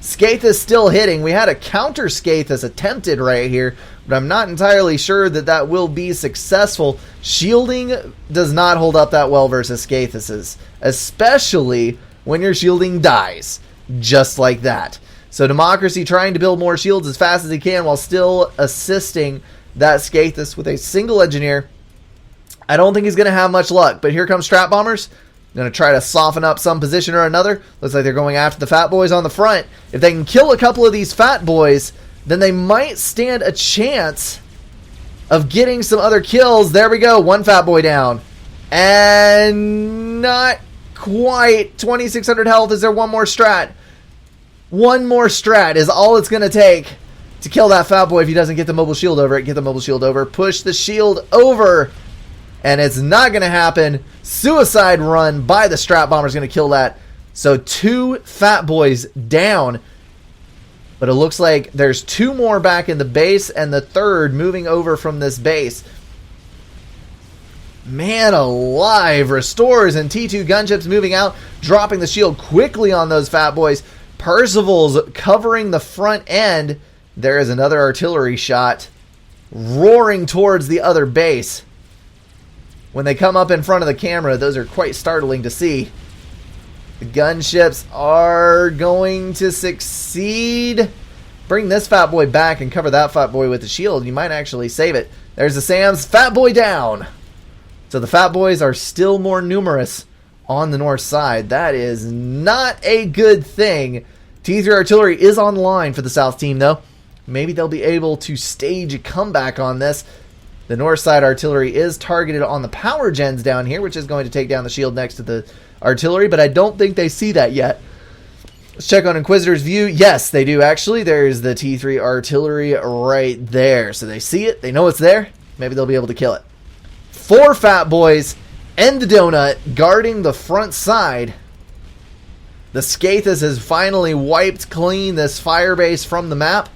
Scathus still hitting. We had a counter Scathus attempted right here, but I'm not entirely sure that that will be successful. Shielding does not hold up that well versus Scathuses, especially when your shielding dies, just like that. So Democracy trying to build more shields as fast as he can while still assisting that Scathus with a single engineer. I don't think he's going to have much luck, but here comes Strat Bombers. Going to try to soften up some position or another. Looks like they're going after the Fat Boys on the front. If they can kill a couple of these Fat Boys, then they might stand a chance of getting some other kills. There we go. 1 Fat Boy down. And not quite. 2,600 health. Is there one more strat? One more strat is all it's going to take to kill that Fat Boy if he doesn't get the mobile shield over it. Get the mobile shield over. Push the shield over. And it's not going to happen. Suicide run by the Strat Bomber is going to kill that. So 2 Fat Boys down. But it looks like there's 2 more back in the base and the 3rd moving over from this base. Man alive. Restores and T2 gunships moving out. Dropping the shield quickly on those Fat Boys. Percival's covering the front end. There is another artillery shot roaring towards the other base. When they come up in front of the camera, those are quite startling to see. The gunships are going to succeed. Bring this Fat Boy back and cover that Fat Boy with the shield. You might actually save it. There's the Sam's. Fat Boy down. So the Fat Boys are still more numerous on the north side. That is not a good thing. T3 artillery is on the line for the south team, though. Maybe they'll be able to stage a comeback on this. The north side artillery is targeted on the power gens down here, which is going to take down the shield next to the artillery, but I don't think they see that yet. Let's check on Inquisitor's view. Yes, they do actually. There's the T3 artillery right there. So they see it. They know it's there. Maybe they'll be able to kill it. 4 Fat Boys and the Donut guarding the front side. The Scathus has finally wiped clean this firebase from the map.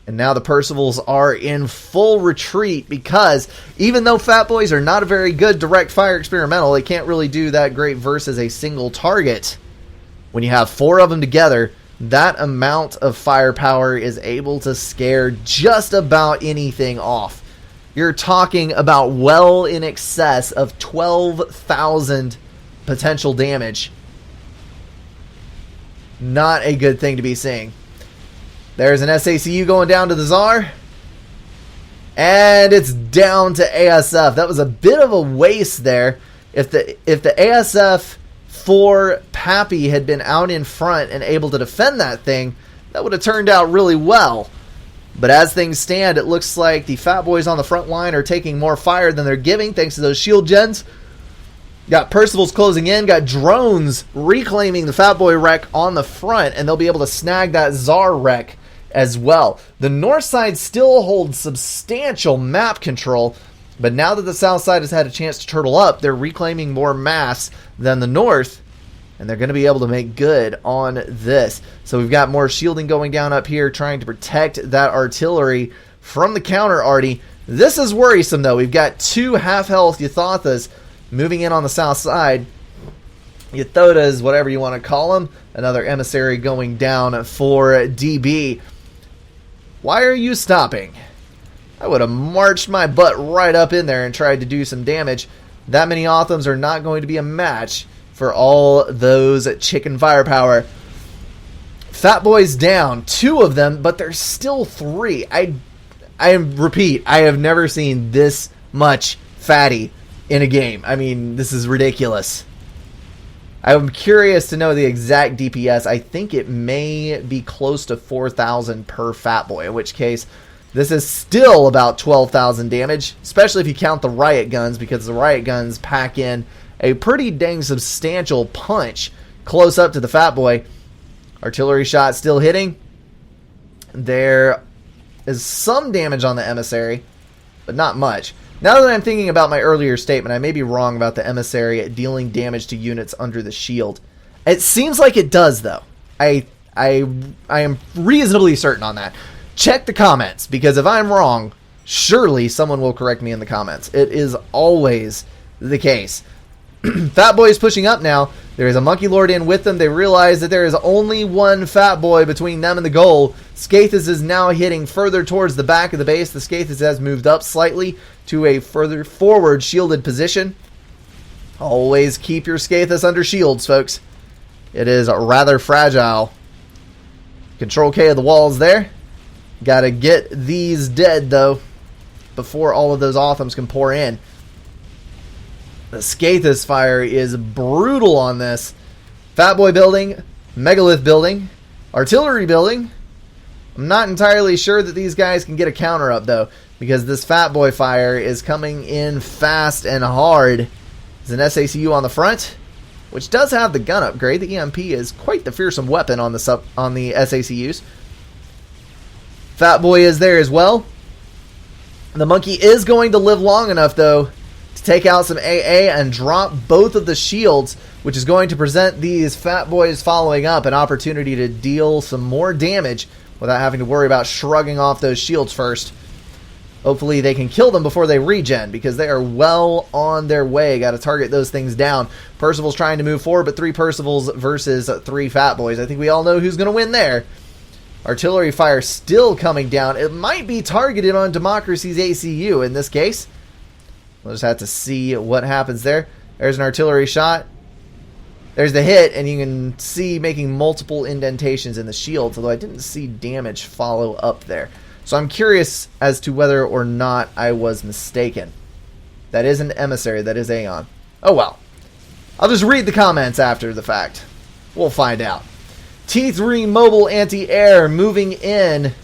And now the Percivals are in full retreat because even though Fat Boys are not a very good direct fire experimental, they can't really do that great versus a single target. When you have 4 of them together, that amount of firepower is able to scare just about anything off. You're talking about well in excess of 12,000 potential damage. Not a good thing to be seeing. There's an SACU going down to the Tsar. And it's down to ASF. That was a bit of a waste there. If the ASF for Pappy had been out in front and able to defend that thing, that would have turned out really well. But as things stand, it looks like the Fat Boys on the front line are taking more fire than they're giving thanks to those shield gens. Got Percivals closing in, got drones reclaiming the Fat Boy wreck on the front, and they'll be able to snag that Tsar wreck as well. The north side still holds substantial map control, but now that the south side has had a chance to turtle up, they're reclaiming more mass than the north, and they're going to be able to make good on this. So we've got more shielding going down up here, trying to protect that artillery from the counter arty. This is worrisome, though. We've got 2 half-health Yathothas moving in on the south side. Yathotas, whatever you want to call them. Another emissary going down for DB. Why are you stopping? I would have marched my butt right up in there and tried to do some damage. That many Othams are not going to be a match for all those chicken firepower. Fat Boys down, 2 of them, but there's still 3. I repeat, I have never seen this much fatty in a game. I mean, this is ridiculous. I'm curious to know the exact DPS. I think it may be close to 4,000 per Fat Boy, in which case this is still about 12,000 damage, especially if you count the riot guns, because the riot guns pack in a pretty dang substantial punch close up to the Fat Boy. Artillery shot still hitting. There is some damage on the emissary, but not much. Now that I'm thinking about my earlier statement, I may be wrong about the emissary dealing damage to units under the shield. It seems like it does, though. I am reasonably certain on that. Check the comments, because if I'm wrong, surely someone will correct me in the comments. It is always the case. Fat Boy is pushing up now. There is a Monkey Lord in with them. They realize that there is only one Fat Boy between them and the goal. Scathus is now hitting further towards the back of the base. The Scathus has moved up slightly to a further forward shielded position. Always keep your Scathus under shields, folks. It is rather fragile. Control K of the walls there. Gotta get these dead, though, before all of those Othams can pour in. The Scathus fire is brutal on this. Fat Boy building, Megalith building, artillery building. I'm not entirely sure that these guys can get a counter up, though, because this Fat Boy fire is coming in fast and hard. There's an SACU on the front, which does have the gun upgrade. The EMP is quite the fearsome weapon on the SACUs. Fat Boy is there as well. The Monkey is going to live long enough, though, to take out some AA and drop both of the shields, which is going to present these Fat Boys following up an opportunity to deal some more damage without having to worry about shrugging off those shields first. Hopefully they can kill them before they regen, because they are well on their way. Got to target those things down. Percival's trying to move forward, but 3 Percivals versus 3 Fat Boys. I think we all know who's going to win there. Artillery fire still coming down. It might be targeted on Democracy's ACU in this case. We'll just have to see what happens there. There's an artillery shot. There's the hit, and you can see making multiple indentations in the shields, although I didn't see damage follow up there. So I'm curious as to whether or not I was mistaken. That is an emissary. That is Aeon. Oh well. I'll just read the comments after the fact. We'll find out. T3 Mobile Anti-Air moving in,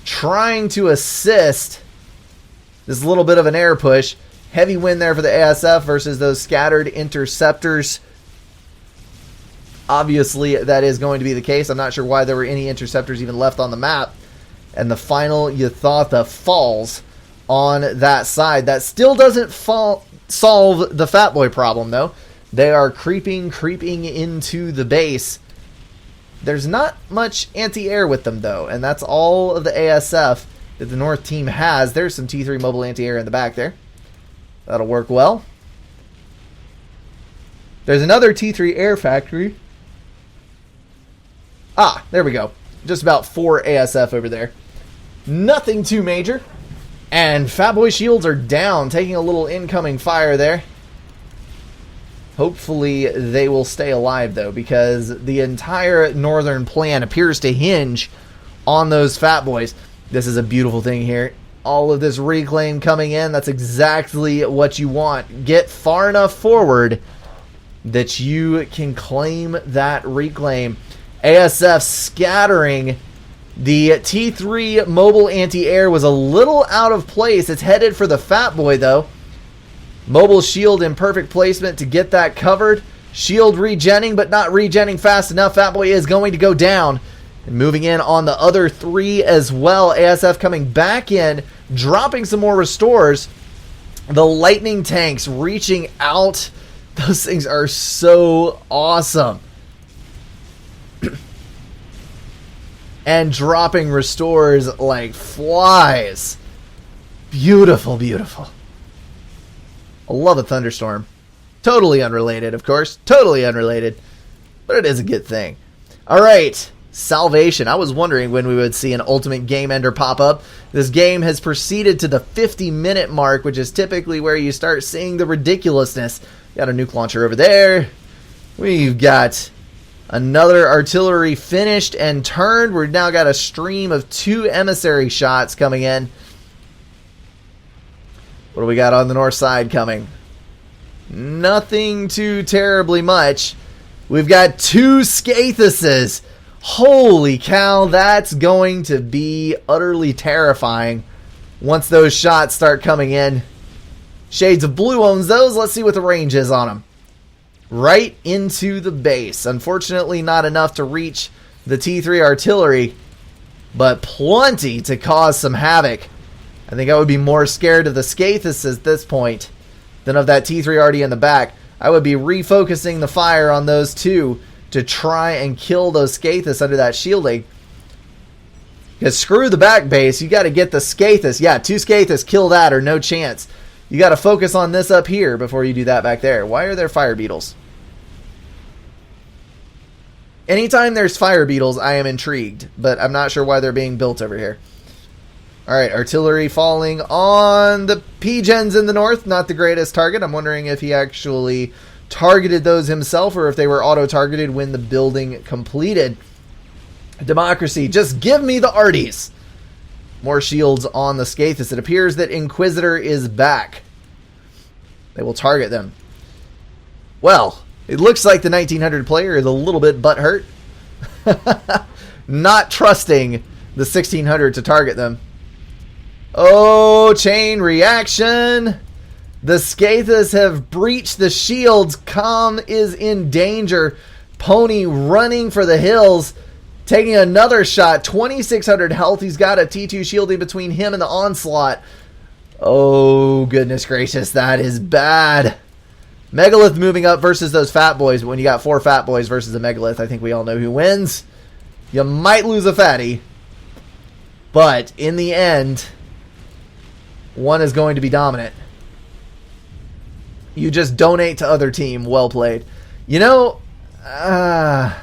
trying to assist this little bit of an air push. Heavy win there for the ASF versus those scattered interceptors. Obviously, that is going to be the case. I'm not sure why there were any interceptors even left on the map. And the final Yathatha falls on that side. That still doesn't solve the Fat Boy problem, though. They are creeping into the base. There's not much anti-air with them, though. And that's all of the ASF that the North team has. There's some T3 Mobile Anti-Air in the back there. That'll work well. There's another T3 Air Factory. Ah, there we go. Just about 4 ASF over there. Nothing too major. And Fatboy shields are down, taking a little incoming fire there. Hopefully they will stay alive, though, because the entire northern plan appears to hinge on those Fat Boys. This is a beautiful thing here. All of this reclaim coming in, that's exactly what you want. Get far enough forward that you can claim that reclaim. ASF scattering. The T3 Mobile Anti-Air was a little out of place. It's headed for the Fat Boy, though. Mobile shield in perfect placement to get that covered. Shield regenning, but not regenning fast enough. Fat Boy is going to go down. And moving in on the other 3 as well. ASF coming back in, dropping some more restores. The lightning tanks reaching out. Those things are so awesome. And dropping restores like flies. Beautiful, beautiful. I love a thunderstorm. Totally unrelated, of course. Totally unrelated. But it is a good thing. Alright. Salvation. I was wondering when we would see an ultimate game ender pop up. This game has proceeded to the 50-minute mark, which is typically where you start seeing the ridiculousness. Got a nuke launcher over there. We've got another artillery finished and turned. We've now got a stream of 2 emissary shots coming in. What do we got on the north side coming? Nothing too terribly much. We've got 2 Scathuses. Holy cow, that's going to be utterly terrifying once those shots start coming in. Shades of Blue owns those. Let's see what the range is on them. Right into the base. Unfortunately, not enough to reach the T3 artillery, but plenty to cause some havoc. I think I would be more scared of the Scathus at this point than of that T3 already in the back. I would be refocusing the fire on those 2 to try and kill those Scathus under that shielding. Because screw the back base, you got to get the Scathus. Yeah, 2 Scathus, kill that or no chance. You got to focus on this up here before you do that back there. Why are there fire beetles? Anytime there's fire beetles, I am intrigued, but I'm not sure why they're being built over here. Alright, artillery falling on the P-Gens in the north. Not the greatest target. I'm wondering if he actually targeted those himself or if they were auto-targeted when the building completed. Democracy, just give me the arties. More shields on the Scathus. It appears that Inquisitor is back. They will target them. Well, it looks like the 1900 player is a little bit butthurt. Not trusting the 1600 to target them. Oh, chain reaction. The Scathus have breached the shields. Com is in danger. Pony running for the hills. Taking another shot. 2600 health. He's got a T2 shielding between him and the onslaught. Oh, goodness gracious. That is bad. Megalith moving up versus those Fat Boys. When you got 4 Fat Boys versus a Megalith, I think we all know who wins. You might lose a fatty. But in the end, one is going to be dominant. You just donate to other team. Well played. You know, not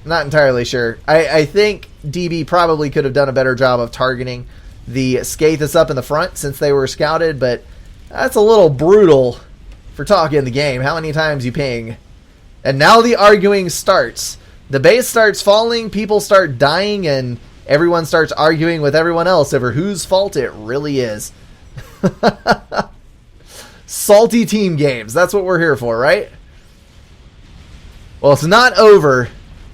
entirely sure. I think DB probably could have done a better job of targeting the Scathus up in the front since they were scouted, but that's a little brutal for talking the game. How many times you ping? And now the arguing starts. The base starts falling, people start dying, and everyone starts arguing with everyone else over whose fault it really is. Salty team games. That's what we're here for, right? Well, it's not over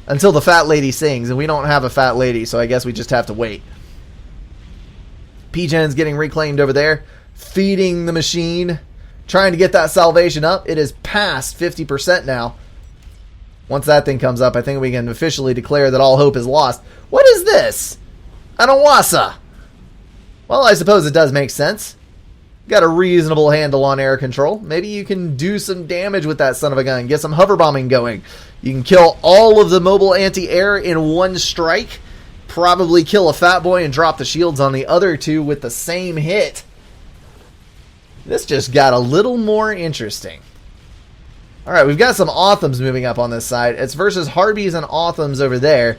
until the fat lady sings, and we don't have a fat lady, so I guess we just have to wait. P-Gen's getting reclaimed over there, feeding the machine, trying to get that salvation up. It is past 50% now. Once that thing comes up, I think we can officially declare that all hope is lost. What is this? An Awasa. Well, I suppose it does make sense. Got a reasonable handle on air control. Maybe you can do some damage with that son of a gun. Get some hover bombing going. You can kill all of the mobile anti-air in one strike. Probably kill a fat boy and drop the shields on the other two with the same hit. This just got a little more interesting. Alright, we've got some Authams moving up on this side. It's versus Harbies and Authams over there.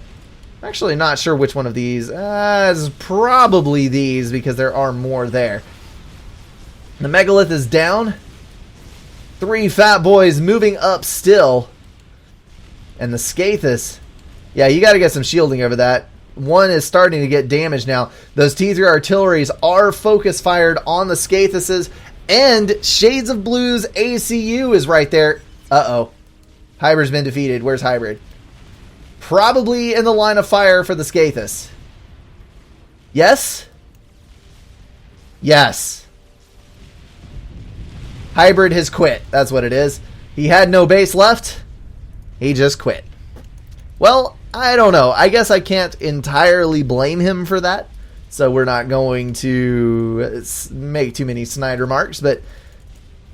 I'm actually not sure which one of these. It's probably these because there are more there. The Megalith is down. 3 fat boys moving up still. And the Skathis. Yeah, you got to get some shielding over that. One is starting to get damaged now. Those T3 artilleries are focus fired on the Skathises. And Shades of Blue's ACU is right there. Uh-oh. Hybrid's been defeated. Where's Hybrid? Probably in the line of fire for the Skathis. Yes? Yes. Hybrid has quit. That's what it is. He had no base left. He just quit. Well, I don't know. I guess I can't entirely blame him for that. So we're not going to make too many snide remarks. But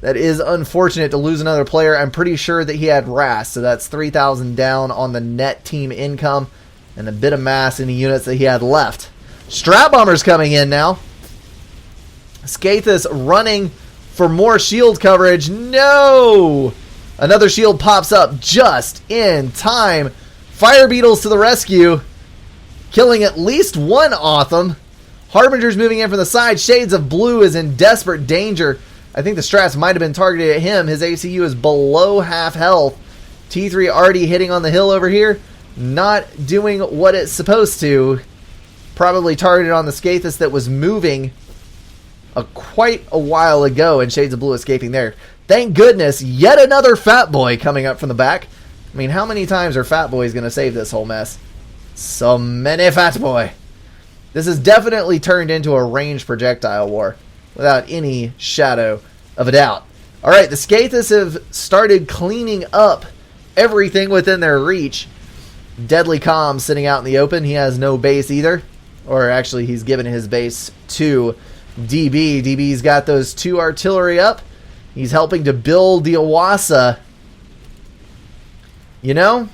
that is unfortunate to lose another player. I'm pretty sure that he had RAS. So that's 3,000 down on the net team income. And a bit of mass in the units that he had left. Strat Bomber's coming in now. Skathis running for more shield coverage. No! Another shield pops up just in time. Fire Beetles to the rescue. Killing at least one Autham. Harbinger's moving in from the side. Shades of Blue is in desperate danger. I think the strats might have been targeted at him. His ACU is below half health. T3 already hitting on the hill over here. Not doing what it's supposed to. Probably targeted on the Skathis that was moving quite a while ago, and Shades of Blue escaping there. Thank goodness, yet another fat boy coming up from the back. I mean, how many times are fat boys going to save this whole mess? So many fat boy. This has definitely turned into a ranged projectile war, without any shadow of a doubt. Alright, the Skathis have started cleaning up everything within their reach. Deadly Calm sitting out in the open. He has no base either. Or actually, he's given his base to DB. DB's got those 2 artillery up. He's helping to build the Awasa. You know,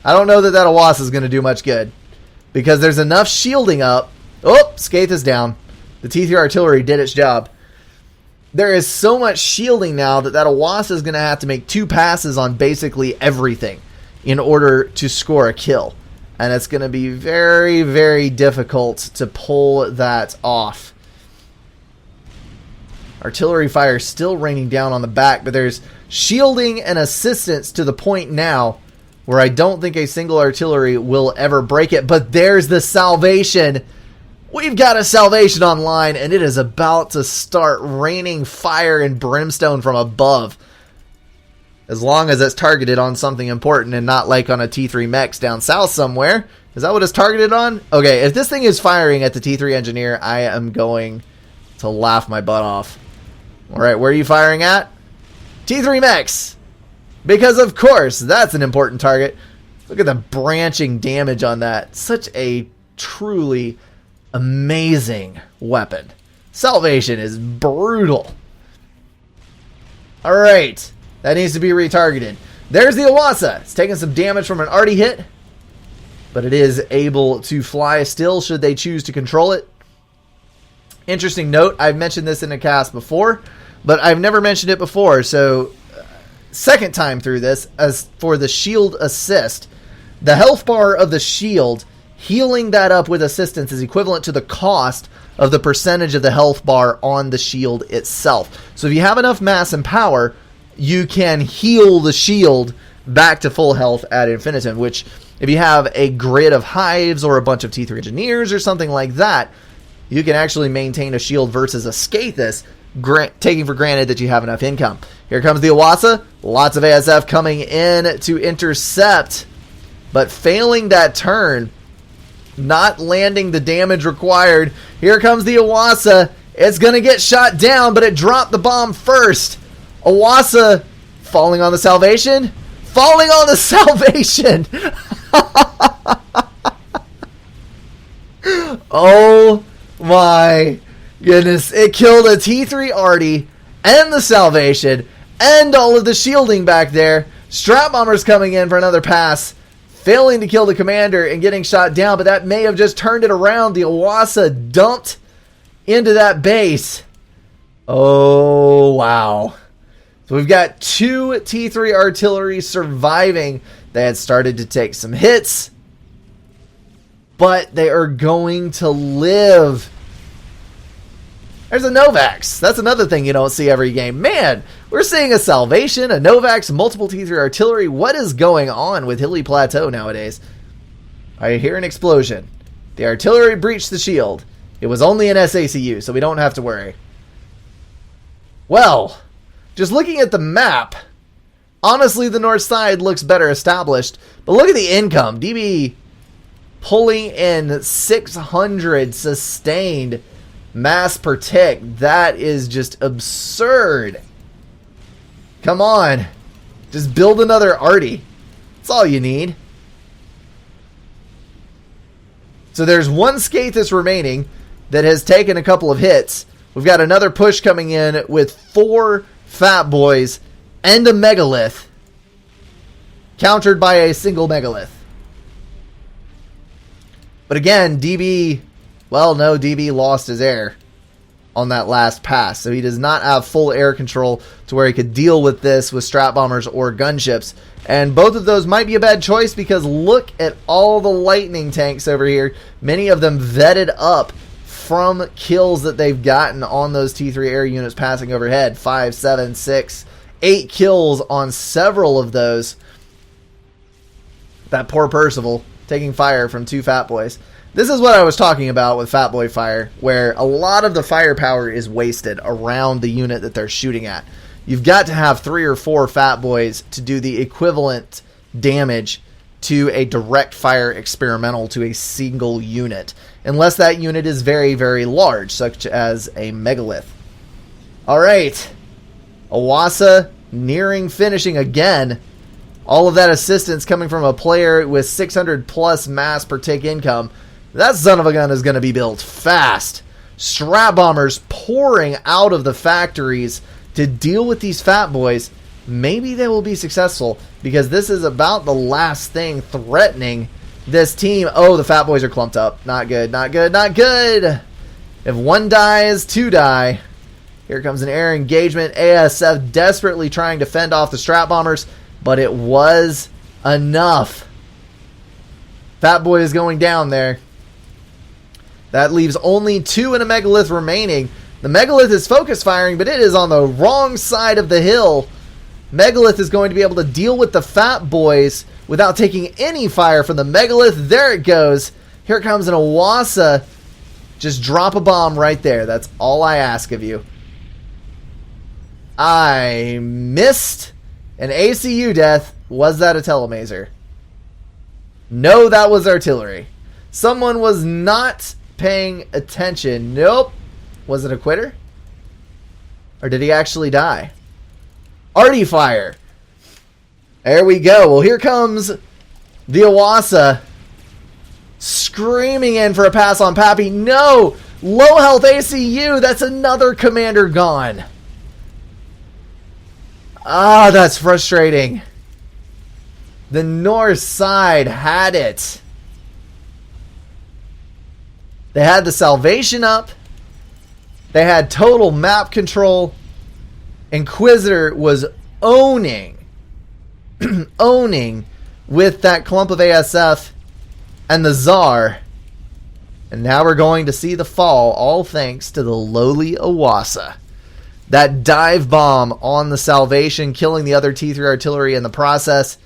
I don't know that Awasa is going to do much good. Because there's enough shielding up. Oh, Skath is down. The T3 artillery did its job. There is so much shielding now that Awasa is going to have to make 2 passes on basically everything in order to score a kill. And it's going to be very, very difficult to pull that off. Artillery fire still raining down on the back, but there's shielding and assistance to the point now where I don't think a single artillery will ever break it. But there's the salvation. We've got a salvation online, and it is about to start raining fire and brimstone from above. As long as it's targeted on something important and not like on a T3 mechs down south somewhere. Is that what it's targeted on? Okay, if this thing is firing at the T3 engineer, I am going to laugh my butt off. Alright, where are you firing at? T3 mechs! Because of course, that's an important target. Look at the branching damage on that. Such a truly amazing weapon. Salvation is brutal. Alright. That needs to be retargeted. There's the Awasa. It's taking some damage from an arty hit. But it is able to fly still should they choose to control it. Interesting note. I've mentioned this in a cast before. But I've never mentioned it before. So, second time through this. As for the shield assist. The health bar of the shield, healing that up with assistance is equivalent to the cost of the percentage of the health bar on the shield itself. So if you have enough mass and power, you can heal the shield back to full health ad infinitum, which if you have a grid of hives or a bunch of T3 engineers or something like that, you can actually maintain a shield versus a Skathis taking for granted that you have enough income. Here comes the Iwasa. Lots of ASF coming in to intercept, but failing that turn, not landing the damage required. Here comes the Iwasa. It's going to get shot down, but it dropped the bomb first. Iwasa falling on the salvation. Falling on the salvation. Oh my goodness. It killed a T3 Arty and the salvation and all of the shielding back there. Strat Bomber's coming in for another pass, failing to kill the commander and getting shot down, but that may have just turned it around. The Iwasa dumped into that base. Oh, wow. So we've got 2 T3 artillery surviving. They had started to take some hits, but they are going to live. There's a Novax. That's another thing you don't see every game. Man, we're seeing a Salvation, a Novax, multiple T3 artillery. What is going on with Hilly Plateau nowadays? I hear an explosion. The artillery breached the shield. It was only an SACU, so we don't have to worry. Well, just looking at the map, honestly, the north side looks better established. But look at the income. DB pulling in 600 sustained mass per tick. That is just absurd. Come on. Just build another Arty. That's all you need. So there's one Skathis remaining that has taken a couple of hits. We've got another push coming in with 4 Fat Boys and a Megalith, countered by a single Megalith. But again, DB, well, no, DB lost his air on that last pass, so he does not have full air control to where he could deal with this with Strat Bombers or gunships. And both of those might be a bad choice because look at all the lightning tanks over here. Many of them vetted up from kills that they've gotten on those T3 air units passing overhead. 5, 7, 6, 8 kills on several of those. That poor Percival taking fire from 2 Fat Boys. This is what I was talking about with Fat Boy Fire, where a lot of the firepower is wasted around the unit that they're shooting at. You've got to have 3 or 4 Fat Boys to do the equivalent damage to a direct fire experimental to a single unit, unless that unit is very, very large, such as a Megalith. Alright, Iwasa nearing finishing again. All of that assistance coming from a player with 600 plus mass per tick income. That son of a gun is going to be built fast. Strat Bombers pouring out of the factories to deal with these Fat Boys. Maybe they will be successful because this is about the last thing threatening this team. Oh, the Fat Boys are clumped up. Not good, not good, not good. If 1 dies, 2 die. Here comes an air engagement. ASF desperately trying to fend off the Strat Bombers, but it was enough. Fat Boy is going down there. That leaves only 2 and a Megalith remaining. The Megalith is focus firing, but it is on the wrong side of the hill. Megalith is going to be able to deal with the Fat Boys without taking any fire from the Megalith. There it goes. Here comes an Iwasa. Just drop a bomb right there. That's all I ask of you. I missed an ACU death. Was that a telemazer? No, that was artillery. Someone was not paying attention. Nope. Was it a quitter? Or did he actually die? Arty fire. There we go. Well, here comes the Iwasa screaming in for a pass on Pappy. No! Low health ACU. That's another commander gone. Ah, that's frustrating. The north side had it. They had the salvation up. They had total map control. Inquisitor was owning with that clump of ASF and the Tsar. And now we're going to see the fall, all thanks to the lowly Iwasa. That dive bomb on the salvation, killing the other T3 artillery in the process.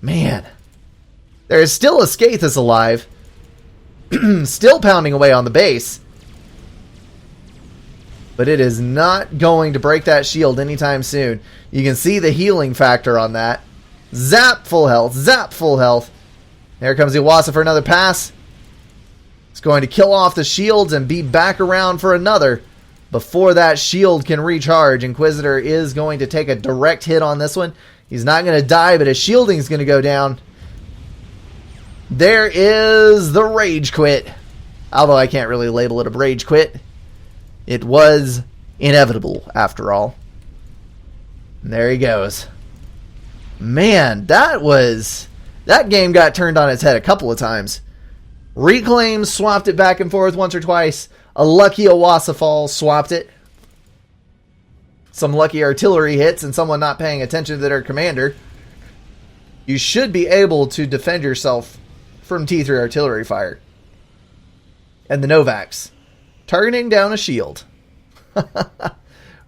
Man, there is still a Skathis alive. Still pounding away on the base. but it is not going to break that shield anytime soon. You can see the healing factor on that. Zap, full health. Zap, full health. There comes Iwasa for another pass. It's going to kill off the shields and be back around for another before that shield can recharge. Inquisitor is going to take a direct hit on this one. He's not going to die, but his shielding is going to go down. There is the rage quit. Although I can't really label it a rage quit. It was inevitable, after all. And there he goes. Man, that game got turned on its head a couple of times. Reclaim swapped it back and forth once or twice. A lucky Iwasa fall swapped it. Some lucky artillery hits and someone not paying attention to their commander. You should be able to defend yourself from T3 artillery fire. And the Novaks. Targeting down a shield.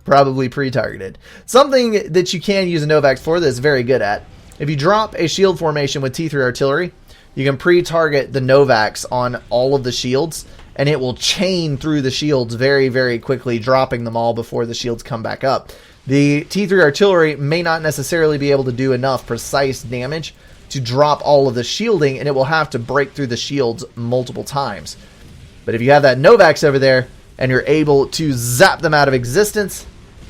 Probably pre-targeted. Something that you can use a Novaks for that is very good at. If you drop a shield formation with T3 artillery, you can pre-target the Novaks on all of the shields, and it will chain through the shields very, very quickly, dropping them all before the shields come back up. The T3 artillery may not necessarily be able to do enough precise damage to drop all of the shielding, and it will have to break through the shields multiple times. But if you have that Novaks over there, and you're able to zap them out of existence,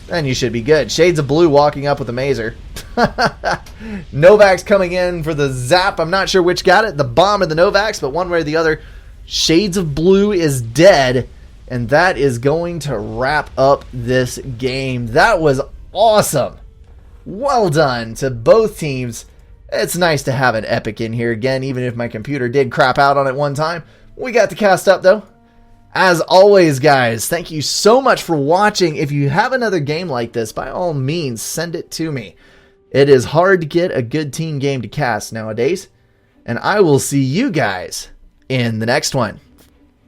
then you should be good. Shades of Blue walking up with a Mazer. Novaks coming in for the zap. I'm not sure which got it, the bomb or the Novaks, but one way or the other, Shades of Blue is dead, and that is going to wrap up this game. That was awesome. Well done to both teams. It's nice to have an epic in here again, even if my computer did crap out on it one time. We got the cast up, though. As always, guys, thank you so much for watching. If you have another game like this, by all means, send it to me. It is hard to get a good team game to cast nowadays. And I will see you guys in the next one.